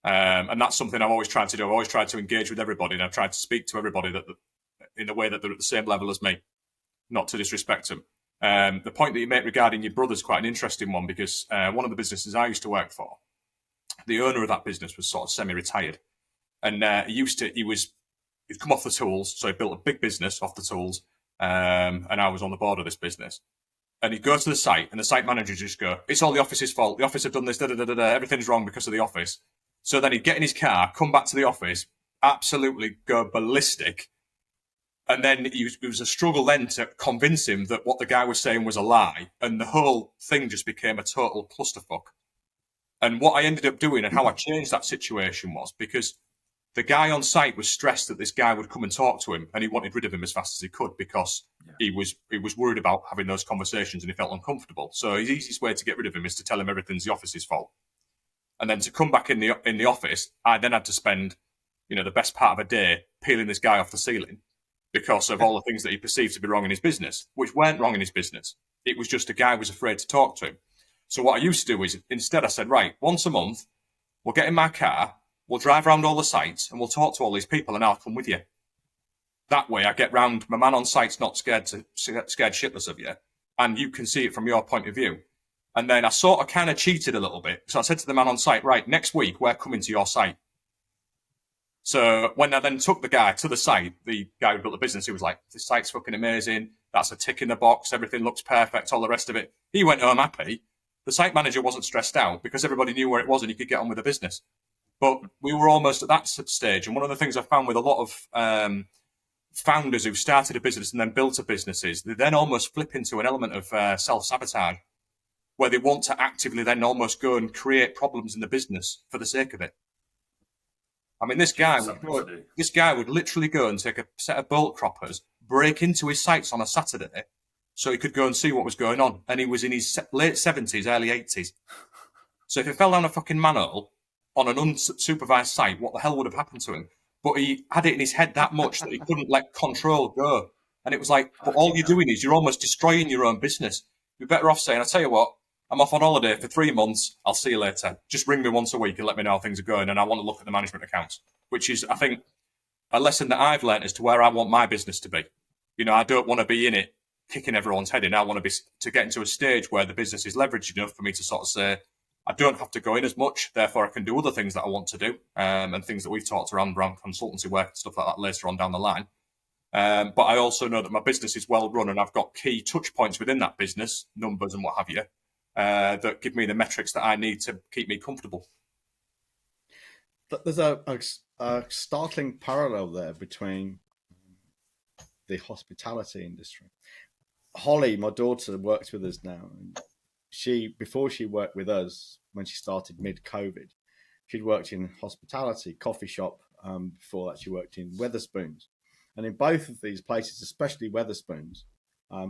And that's something I've always tried to do. I've always tried to engage with everybody, and I've tried to speak to everybody that in a way that they're at the same level as me, not to disrespect them. The point that you make regarding your brother's quite an interesting one, because one of the businesses I used to work for, the owner of that business was sort of semi-retired, and he'd come off the tools, so he built a big business off the tools, and I was on the board of this business. And he'd go to the site, and the site manager would just go, "It's all the office's fault. The office have done this, everything's wrong because of the office." So then he'd get in his car, come back to the office, absolutely go ballistic, and then it was a struggle then to convince him that what the guy was saying was a lie, and the whole thing just became a total clusterfuck. And what I ended up doing and how I changed that situation was because the guy on site was stressed that this guy would come and talk to him, and he wanted rid of him as fast as he could because he was worried about having those conversations and he felt uncomfortable. So his easiest way to get rid of him is to tell him everything's the office's fault. And then to come back in the office, I then had to spend, the best part of a day peeling this guy off the ceiling because of all the things that he perceived to be wrong in his business, which weren't wrong in his business. It was just a guy was afraid to talk to him. So what I used to do is instead I said, right, once a month, we'll get in my car, we'll drive around all the sites and we'll talk to all these people and I'll come with you. That way I get round, my man on site's not scared shitless of you, and you can see it from your point of view. And then I sort of kind of cheated a little bit. So I said to the man on site, right, next week we're coming to your site. So when I then took the guy to the site, the guy who built the business, he was like, this site's fucking amazing. That's a tick in the box. Everything looks perfect. All the rest of it. He went home happy. The site manager wasn't stressed out because everybody knew where it was and he could get on with the business. But we were almost at that stage. And one of the things I found with a lot of founders who started a business and then built a business is they then almost flip into an element of self-sabotage, where they want to actively then almost go and create problems in the business for the sake of it. I mean, this guy would literally go and take a set of bolt croppers, break into his sites on a Saturday so he could go and see what was going on. And he was in his late 70s, early 80s. So if he fell down a fucking manhole on an unsupervised site, what the hell would have happened to him? But he had it in his head that much that he couldn't let control go. And it was like, but all you're doing is you're almost destroying your own business. You're better off saying, I tell you what, I'm off on holiday for 3 months. I'll see you later. Just ring me once a week and let me know how things are going. And I want to look at the management accounts, which is, I think, a lesson that I've learned as to where I want my business to be. I don't want to be in it kicking everyone's head in. I want to get into a stage where the business is leveraged enough for me to sort of say, I don't have to go in as much. Therefore, I can do other things that I want to do, and things that we've talked around consultancy work and stuff like that later on down the line. But I also know that my business is well run and I've got key touch points within that business, numbers and what have you, that give me the metrics that I need to keep me comfortable. There's a startling parallel there between the hospitality industry. Holly, my daughter, works with us now. And before she worked with us, when she started mid-COVID, she'd worked in hospitality, coffee shop. Before that, she worked in Wetherspoons. And in both of these places, especially Weatherspoons,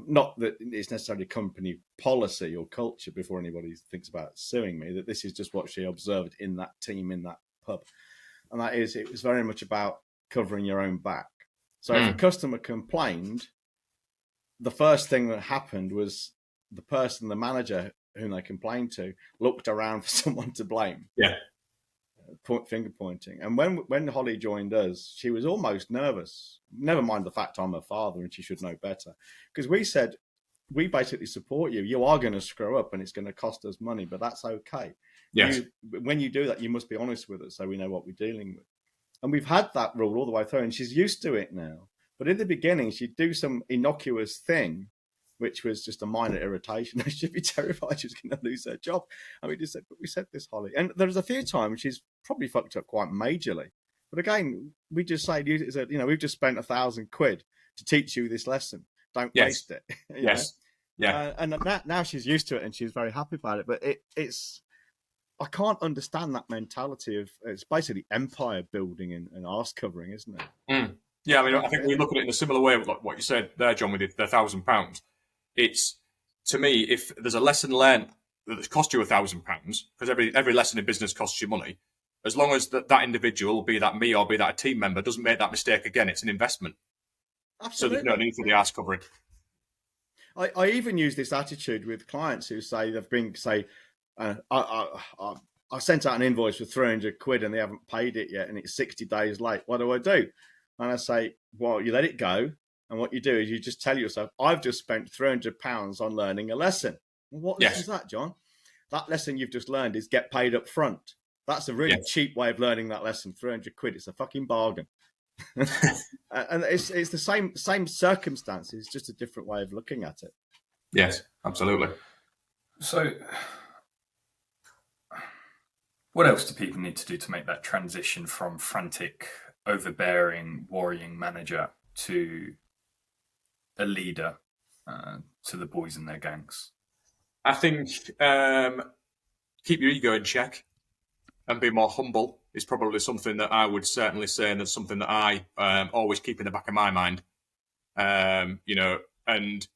not that it's necessarily company policy or culture before anybody thinks about suing me, that this is just what she observed in that team, in that pub. And that is, it was very much about covering your own back. So if a customer complained, the first thing that happened was the manager whom they complained to, looked around for someone to blame. Yeah. Finger pointing. And when Holly joined us, she was almost nervous. Never mind the fact I'm her father and she should know better. Because we said, we basically support you. You are going to screw up and it's going to cost us money, but that's okay. Yes. When you do that, you must be honest with us so we know what we're dealing with. And we've had that rule all the way through, and she's used to it now. But in the beginning, she'd do some innocuous thing, which was just a minor irritation. She'd be terrified she was going to lose her job. And we just said, but we said this, Holly. And there's a few times she's probably fucked up quite majorly. But again, we just say, you know, we've just spent £1,000 to teach you this lesson. Don't waste it. Yes. Know? Yeah. And now she's used to it and she's very happy about it. But it's, I can't understand that mentality of, it's basically empire building and arse covering, isn't it? Mm. Yeah, I mean, I think we look at it in a similar way, like what you said there, John, with the £1,000. It's, to me, if there's a lesson learned that's cost you £1,000, because every lesson in business costs you money, as long as that individual, be that me or be that a team member, doesn't make that mistake again, it's an investment. Absolutely. So there's no need for the arse covering. I even use this attitude with clients who say they've been, I sent out an invoice for £300 and they haven't paid it yet and it's 60 days late. What do I do? And I say, well, you let it go. And what you do is you just tell yourself, I've just spent £300 on learning a lesson. Well, what lesson is that, John? That lesson you've just learned is get paid up front. That's a really cheap way of learning that lesson, £300. It's a fucking bargain. And it's the same circumstances, just a different way of looking at it. Yes, absolutely. So what else do people need to do to make that transition from frantic, overbearing, worrying manager to a leader to the boys and their gangs? I think keep your ego in check and be more humble is probably something that I would certainly say, and it's something that I always keep in the back of my mind. You know, and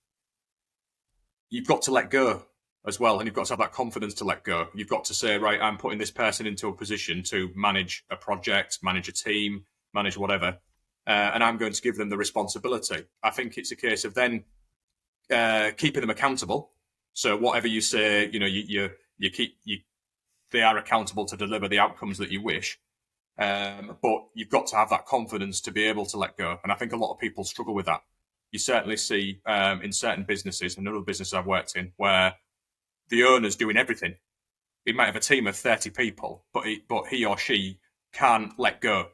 you've got to let go as well, and you've got to have that confidence to let go. You've got to say, right, I'm putting this person into a position to manage a project, manage a team, manage whatever, and I'm going to give them the responsibility. I think it's a case of then keeping them accountable. So whatever you say, you know, they are accountable to deliver the outcomes that you wish. But you've got to have that confidence to be able to let go. And I think a lot of people struggle with that. You certainly see in certain businesses, and other businesses I've worked in, where the owner's doing everything. He might have a team of 30 people, but he or she can't let go.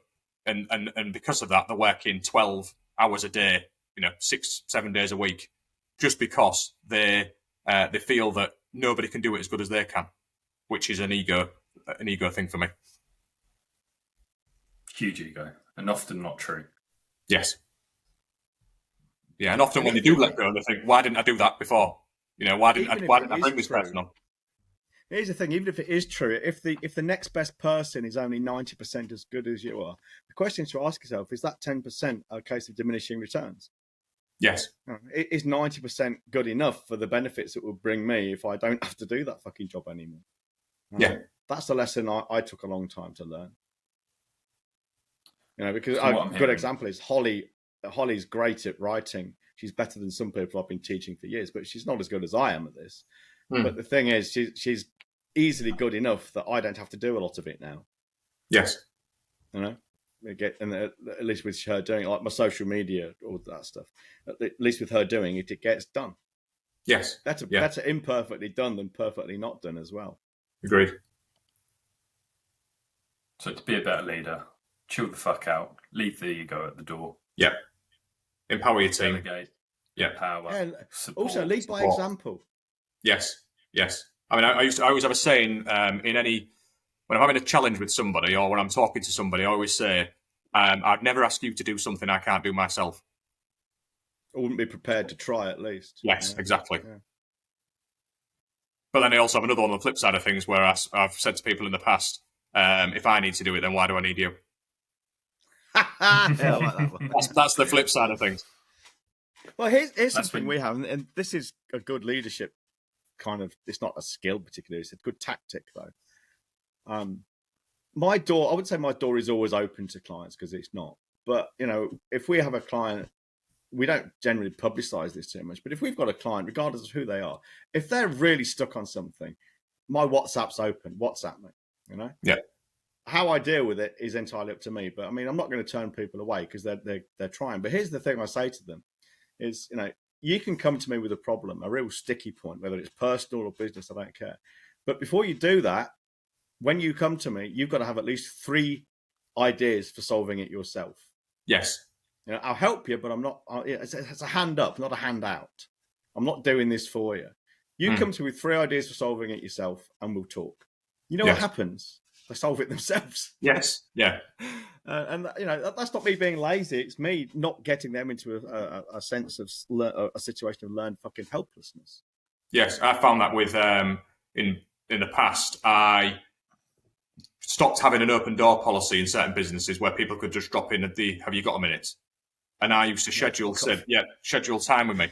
And because of that, they're working 12 hours a day, you know, 6-7 days a week, just because they feel that nobody can do it as good as they can, which is an ego thing for me. Huge ego, and often not true. Yes. Yeah, and often when they do let go, they think, why didn't I do that before? You know, why didn't I bring this person on? Here's the thing: even if it is true, if the next best person is only 90% as good as you are, the question to ask yourself is that 10% a case of diminishing returns? Yes. Is 90% good enough for the benefits it will bring me if I don't have to do that fucking job anymore? Yeah, that's the lesson I took a long time to learn. You know, because a good example is Holly. Holly's great at writing. She's better than some people I've been teaching for years, but she's not as good as I am at this. But the thing is, she's easily good enough that I don't have to do a lot of it now. Yes. You know, and at least with her doing it, like my social media, all that stuff, at least with her doing it, it gets done. Yes. Better imperfectly done than perfectly not done as well. Agreed. So to be a better leader, chill the fuck out, leave the ego at the door. Yeah. Empower your team. Delegate. Yeah. Power. And support, also lead by example. Yes. Yes. I mean, I always have a saying when I'm having a challenge with somebody or when I'm talking to somebody, I always say, I'd never ask you to do something I can't do myself. I wouldn't be prepared to try at least. Yes, exactly. Yeah. But then I also have another one on the flip side of things where I've said to people in the past, if I need to do it, then why do I need you? I like that one. That's the flip side of things. Well, here's That's something when- we have, and this is a good leadership kind of. It's not a skill particularly; it's a good tactic, though. My door, I would say, my door is always open to clients because it's not. But if we have a client, we don't generally publicize this too much. But if we've got a client, regardless of who they are, if they're really stuck on something, my WhatsApp's open. WhatsApp me. Yeah. How I deal with it is entirely up to me. But I mean, I'm not going to turn people away because they're trying. But here's the thing I say to them is, you can come to me with a problem, a real sticky point, whether it's personal or business, I don't care. But before you do that, when you come to me, you've got to have at least 3 ideas for solving it yourself. Yes. I'll help you, but I'm not. It's a hand up, not a hand out. I'm not doing this for you. You come to me with 3 ideas for solving it yourself, and we'll talk. You know what happens? They solve it themselves. Yes. Yeah. And that's not me being lazy. It's me not getting them into a sense of a situation of learned fucking helplessness. Yes, I found that with in the past. I stopped having an open door policy in certain businesses where people could just drop in at have you got a minute? And I used to schedule time with me.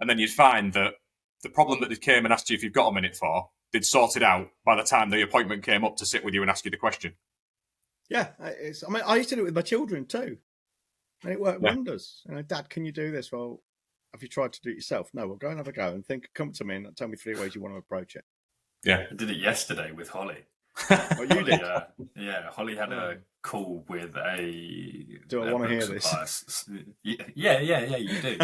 And then you'd find that the problem that they came and asked you if you've got a minute for, they'd sort it out by the time the appointment came up to sit with you and ask you the question. Yeah, I used to do it with my children too. And it worked wonders. Dad, can you do this? Well, have you tried to do it yourself? No, well, go and have a go and come to me and tell me 3 ways you want to approach it. Yeah. I did it yesterday with Holly. Oh, you did? Holly had a call with a. Do I want to hear this? Yeah, you do.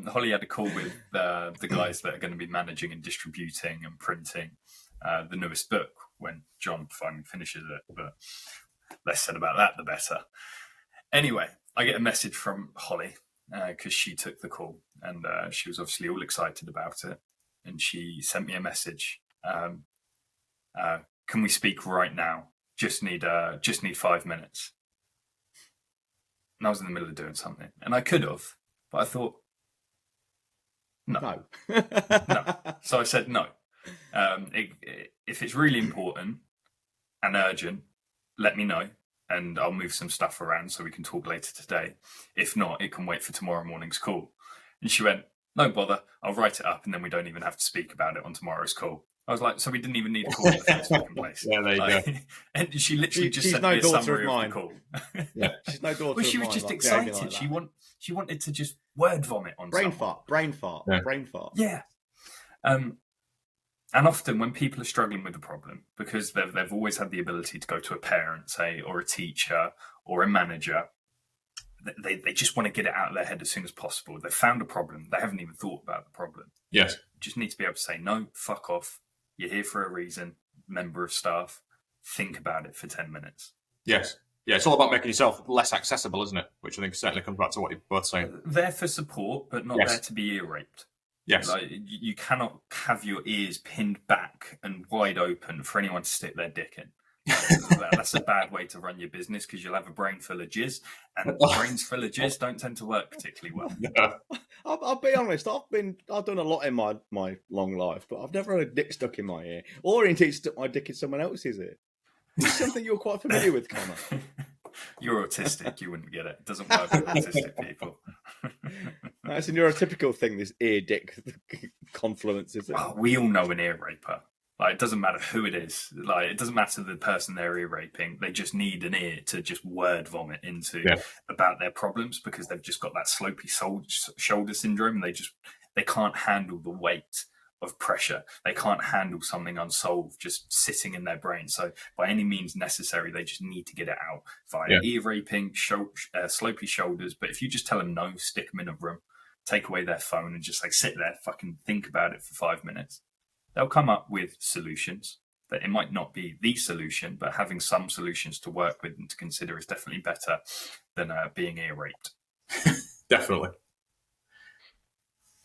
Holly had a call with the guys that are going to be managing and distributing and printing the newest book when John finally finishes it. But less said about that, the better. Anyway, I get a message from Holly because she took the call and she was obviously all excited about it. And she sent me a message. Can we speak right now? Just need 5 minutes. And I was in the middle of doing something, and I could have, but I thought no. No. So I said no. If it's really important and urgent, let me know, and I'll move some stuff around so we can talk later today. If not, it can wait for tomorrow morning's call. And she went, no bother, I'll write it up, and then we don't even have to speak about it on tomorrow's call. I was like, so we didn't even need a call in the first fucking place. Yeah, there you go. And she literally just sent me a summary of the call. Yeah, she's no daughter. Well, she of was mine, just like, excited. like She wanted to just word vomit on brain someone. brain fart. Yeah. And often when people are struggling with a problem, because they've always had the ability to go to a parent, say, or a teacher or a manager, they just want to get it out of their head as soon as possible. They've found a problem. They haven't even thought about the problem. Yes. You just need to be able to say, no, fuck off. You're here for a reason, member of staff. Think about it for 10 minutes. Yes. Yeah, it's all about making yourself less accessible, isn't it? Which I think certainly comes back to what you're both saying. There for support, but not there to be ear raped. Yes. Like, you cannot have your ears pinned back and wide open for anyone to stick their dick in. That's a bad way to run your business because you'll have a brain full of jizz, and brains full of jizz don't tend to work particularly well. Yeah. I'll be honest. I've done a lot in my long life, but I've never had a dick stuck in my ear, or indeed stuck my dick in someone else's ear. It's something you're quite familiar with, Connor. You're autistic. You wouldn't get it. It doesn't work with autistic people. That's a neurotypical thing. This ear dick confluence, is it? Oh, we all know an ear raper. Like, it doesn't matter who it is. Like, it doesn't matter the person they're ear raping. They just need an ear to just word vomit into about their problems because they've just got that slopey shoulder syndrome. And they can't handle the weight of pressure. They can't handle something unsolved just sitting in their brain. So by any means necessary, they just need to get it out via ear raping, slopey shoulders. But if you just tell them no, stick them in a room, take away their phone and just like sit there, fucking think about it for 5 minutes. They'll come up with solutions. That it might not be the solution, but having some solutions to work with and to consider is definitely better than being ear raped. Definitely.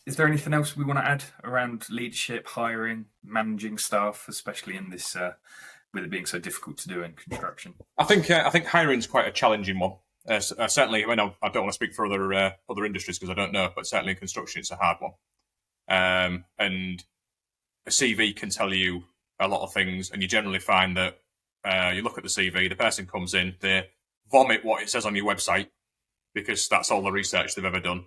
Is there anything else we want to add around leadership, hiring, managing staff, especially in this, with it being so difficult to do in construction? I think hiring is quite a challenging one. Certainly, I don't want to speak for other industries because I don't know, but certainly in construction, it's a hard one. And a CV can tell you a lot of things, and you generally find that you look at the CV, the person comes in, they vomit what it says on your website because that's all the research they've ever done.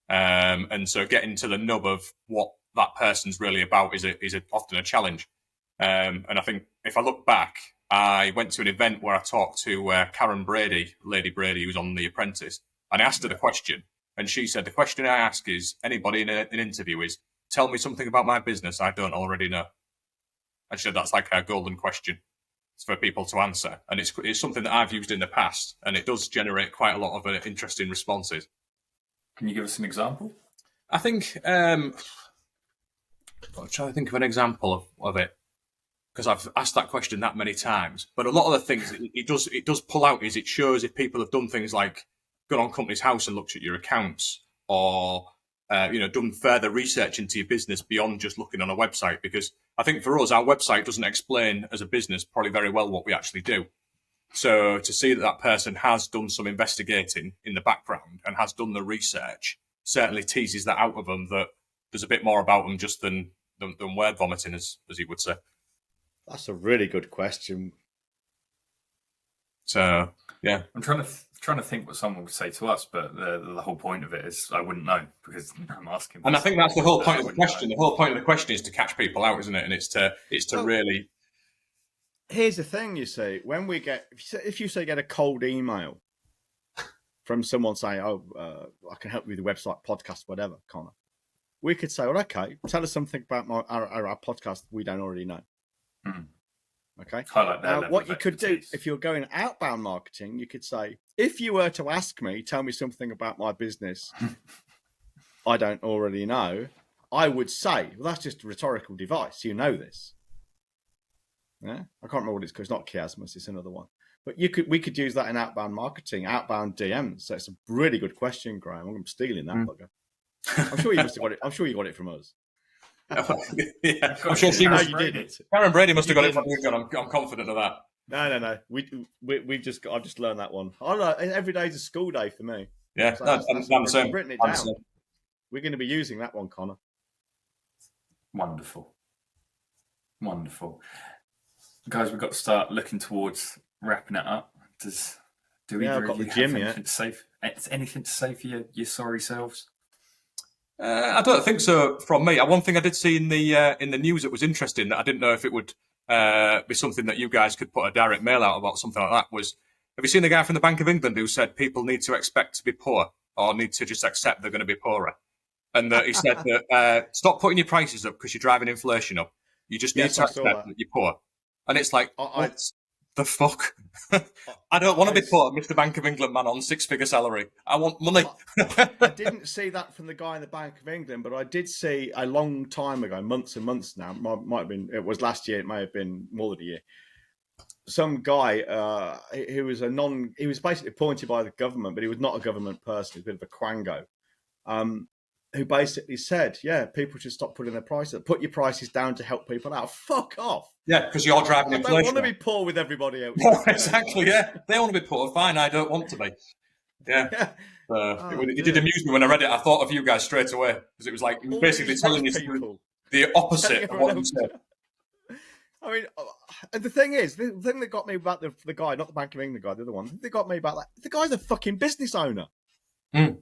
And so getting to the nub of what that person's really about is often a challenge. And I think if I look back, I went to an event where I talked to Karen Brady, Lady Brady, who's on The Apprentice, and I asked her the question. And she said, the question I ask is, anybody in an interview is, tell me something about my business I don't already know. And she said, that's like a golden question for people to answer. And it's something that I've used in the past, and it does generate quite a lot of interesting responses. Can you give us an example? I think, I'm trying to think of an example of it, because I've asked that question that many times. But a lot of the things it does pull out is it shows if people have done things like gone on Companies House and looked at your accounts, or done further research into your business beyond just looking on a website. Because I think for us, our website doesn't explain as a business probably very well what we actually do. So to see that person has done some investigating in the background and has done the research certainly teases that out of them, that there's a bit more about them just than word vomiting, as you would say. That's a really good question. So yeah, I'm trying to think what someone would say to us, but the whole point of it is I wouldn't know because I'm asking. And I think that's the whole point of the question. The whole point of the question is to catch people out, isn't it? And it's to really. Here's the thing, you see, when we get, if you say get a cold email from someone saying, I can help you with the website, podcast, whatever, Connor, we could say, well, okay, tell us something about our podcast we don't already know. Mm. Okay. Highlight that. Now, what you could do if you're going outbound marketing, you could say, if you were to ask me, tell me something about my business I don't already know, I would say, well, that's just a rhetorical device. You know this. Yeah, I can't remember what it's called. It's not chiasmus. It's another one. But we could use that in outbound marketing, outbound DMs. So it's a really good question, Graham. I'm stealing that bugger. I'm sure you must have got it. I'm sure you got it from us. Yeah, I'm sure she must. You did it. Karen Brady must have got it from you. I'm confident of that. No. I've just learned that one. I know every day's a school day for me. Yeah, So I'm the same. written it down. We're going to be using that one, Connor. Wonderful. Guys, we've got to start looking towards wrapping it up. Do we I've got really the gym have yet. anything to say for your sorry selves? I don't think so. From me, one thing I did see in the news that was interesting that I didn't know if it would be something that you guys could put a direct mail out about, something like that. Was, have you seen the guy from the Bank of England who said people need to expect to be poor, or need to just accept they're going to be poorer? And he said that stop putting your prices up because you're driving inflation up. You just need to accept that you're poor. And it's like, what the fuck? I don't want to be poor, Mr. Bank of England man on 6-figure salary. I want money. I didn't see that from the guy in the Bank of England, but I did see a long time ago, months and months now. Might have been, it was last year. It may have been more than a year. Some guy who was he was basically appointed by the government, but he was not a government person. He was a bit of a quango. Who basically said, yeah, people should stop putting their prices up. Put your prices down to help people out. Fuck off. Yeah, because you're driving inflation. I don't want to be poor with everybody else. Exactly, yeah. They want to be poor. Fine, I don't want to be. Yeah. It did amuse me when I read it. I thought of you guys straight away. Because it was like basically telling you the opposite of what you said. I mean, and the thing is, the thing that got me about the guy, not the Bank of England guy, the other one, the thing that got me about that, the guy's a fucking business owner. Mm.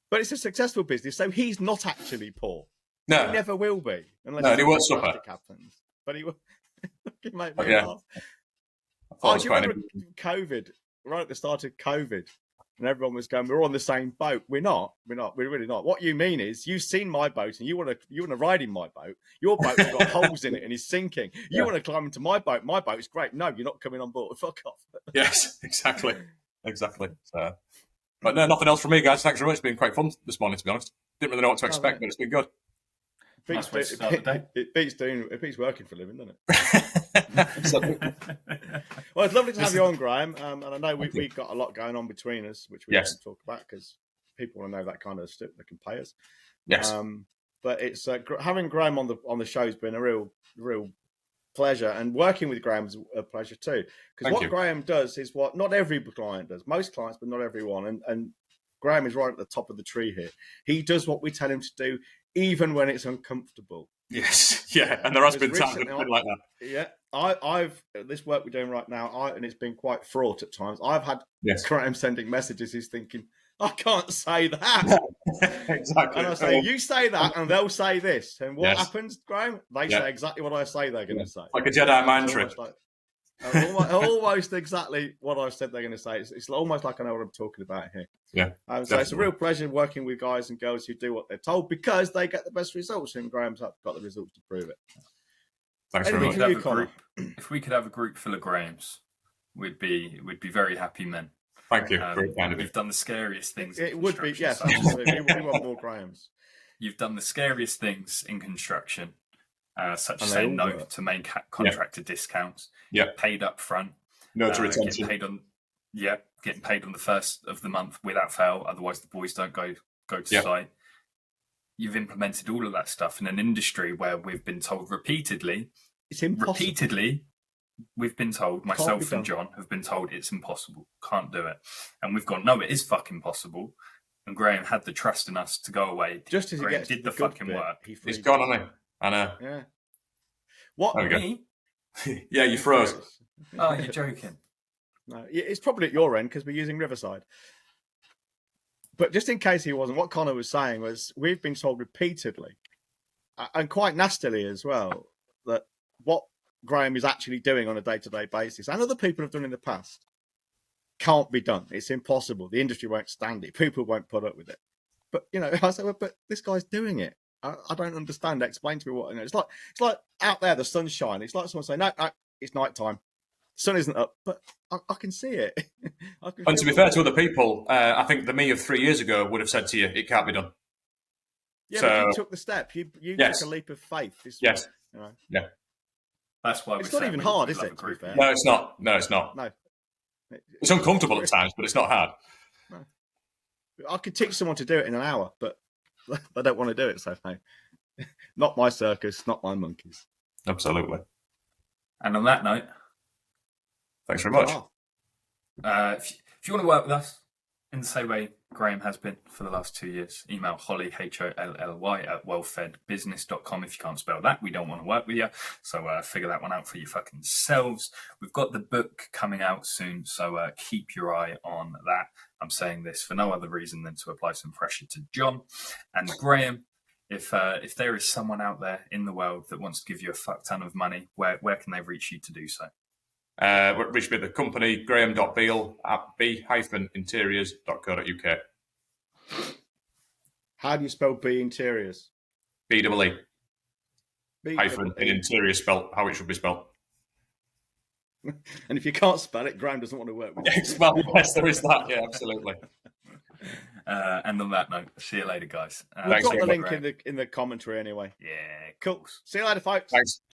But it's a successful business, so he's not actually poor. No. He never will be. Unless he won't suffer. Happens. But he will. It made me laugh. Do you remember COVID? Right at the start of COVID, and everyone was going, "We're on the same boat." We're not. We're really not. What you mean is, you've seen my boat, and you want to ride in my boat. Your boat's got holes in it and is sinking. You want to climb into my boat. My boat's great. No, you're not coming on board. Fuck off. Yes, exactly. So. But no, nothing else from me, guys. Thanks very much. It's been quite fun this morning, to be honest. Didn't really know what to expect, but it's been good. It beats working for a living, doesn't it? Well, it's lovely to have you on, Graham. And I know we've got a lot going on between us, which we can talk about because people want to know that kind of stuff. They can pay us. Yes. But it's having Graham on the show has been a real pleasure, and working with Graham is a pleasure too. Because what Graham does is what not every client does. Most clients, but not everyone. And Graham is right at the top of the tree here. He does what we tell him to do, even when it's uncomfortable. Yes, yeah, and there has been Because times when it's been like that. Yeah, I've this work we're doing right now, and it's been quite fraught at times. I've had Graham sending messages. He's thinking, I can't say that. Exactly. And I say, you say that, and they'll say this. And what Yes. happens, Graham? They say exactly what I say they're going to say. Like a Jedi mind trick. Almost exactly what I've said they're going to say. It's almost like I know what I'm talking about here. Yeah. So it's a real pleasure working with guys and girls who do what they're told because they get the best results, and Graham's got the results to prove it. Thanks very much. If we could have a group full of Grahams, we'd be very happy men. Thank you. Very kind of you. You've done the scariest things. It would be, yes, absolutely. We want more Grahams. You've done the scariest things in construction, such as saying no to main contractor discounts. Paid up front. No to retention. Getting paid on the first of the month without fail. Otherwise, the boys don't go to site. You've implemented all of that stuff in an industry where we've been told repeatedly. It's impossible. Repeatedly, we've been told, myself and John have been told it's impossible, can't do it. And we've gone, no, it is fucking possible. And Graham had the trust in us to go away. Just as he did the fucking work. He's gone, hasn't he? I know. Yeah. What? Me? Yeah, you froze. Oh, you're joking. No, it's probably at your end because we're using Riverside. But just in case he wasn't, what Connor was saying was we've been told repeatedly, and quite nastily as well, that what Graham is actually doing on a day-to-day basis, and other people have done in the past, can't be done. It's impossible. The industry won't stand it. People won't put up with it. But, I said, well, but this guy's doing it. I don't understand. Explain to me what. It's like out there, the sun's shining. It's like someone saying, no, it's night time. Sun isn't up, but I can see it. And to be fair to other people, I think the me of 3 years ago would have said to you, it can't be done. Yeah, but you took the step. You took a leap of faith. Yes. Yeah. That's why it's not even hard, is it? No, it's not. No, it's not. No. It's uncomfortable at times, but it's not hard. No. I could teach someone to do it in an hour, but they don't want to do it. So no. Not my circus, not my monkeys. Absolutely. And on that note, thanks very much. If you want to work with us in the same way Graham has been for the last 2 years, email Holly, HOLLY, at wellfedbusiness.com. If you can't spell that, we don't want to work with you. So figure that one out for your fucking selves. We've got the book coming out soon, so keep your eye on that. I'm saying this for no other reason than to apply some pressure to John and Graham. If there is someone out there in the world that wants to give you a fuck ton of money, where can they reach you to do so? Reach me at the company, graham.beal at BEE-Interiors.co.uk. How do you spell BEE Interiors? BEE. Hyphen in interior spelled how it should be spelled. And if you can't spell it, Graham doesn't want to work with you. Well, yes, there is that. Yeah, absolutely. And on that note, see you later, guys. We've got the link in the commentary anyway. Yeah, cool. See you later, folks. Thanks.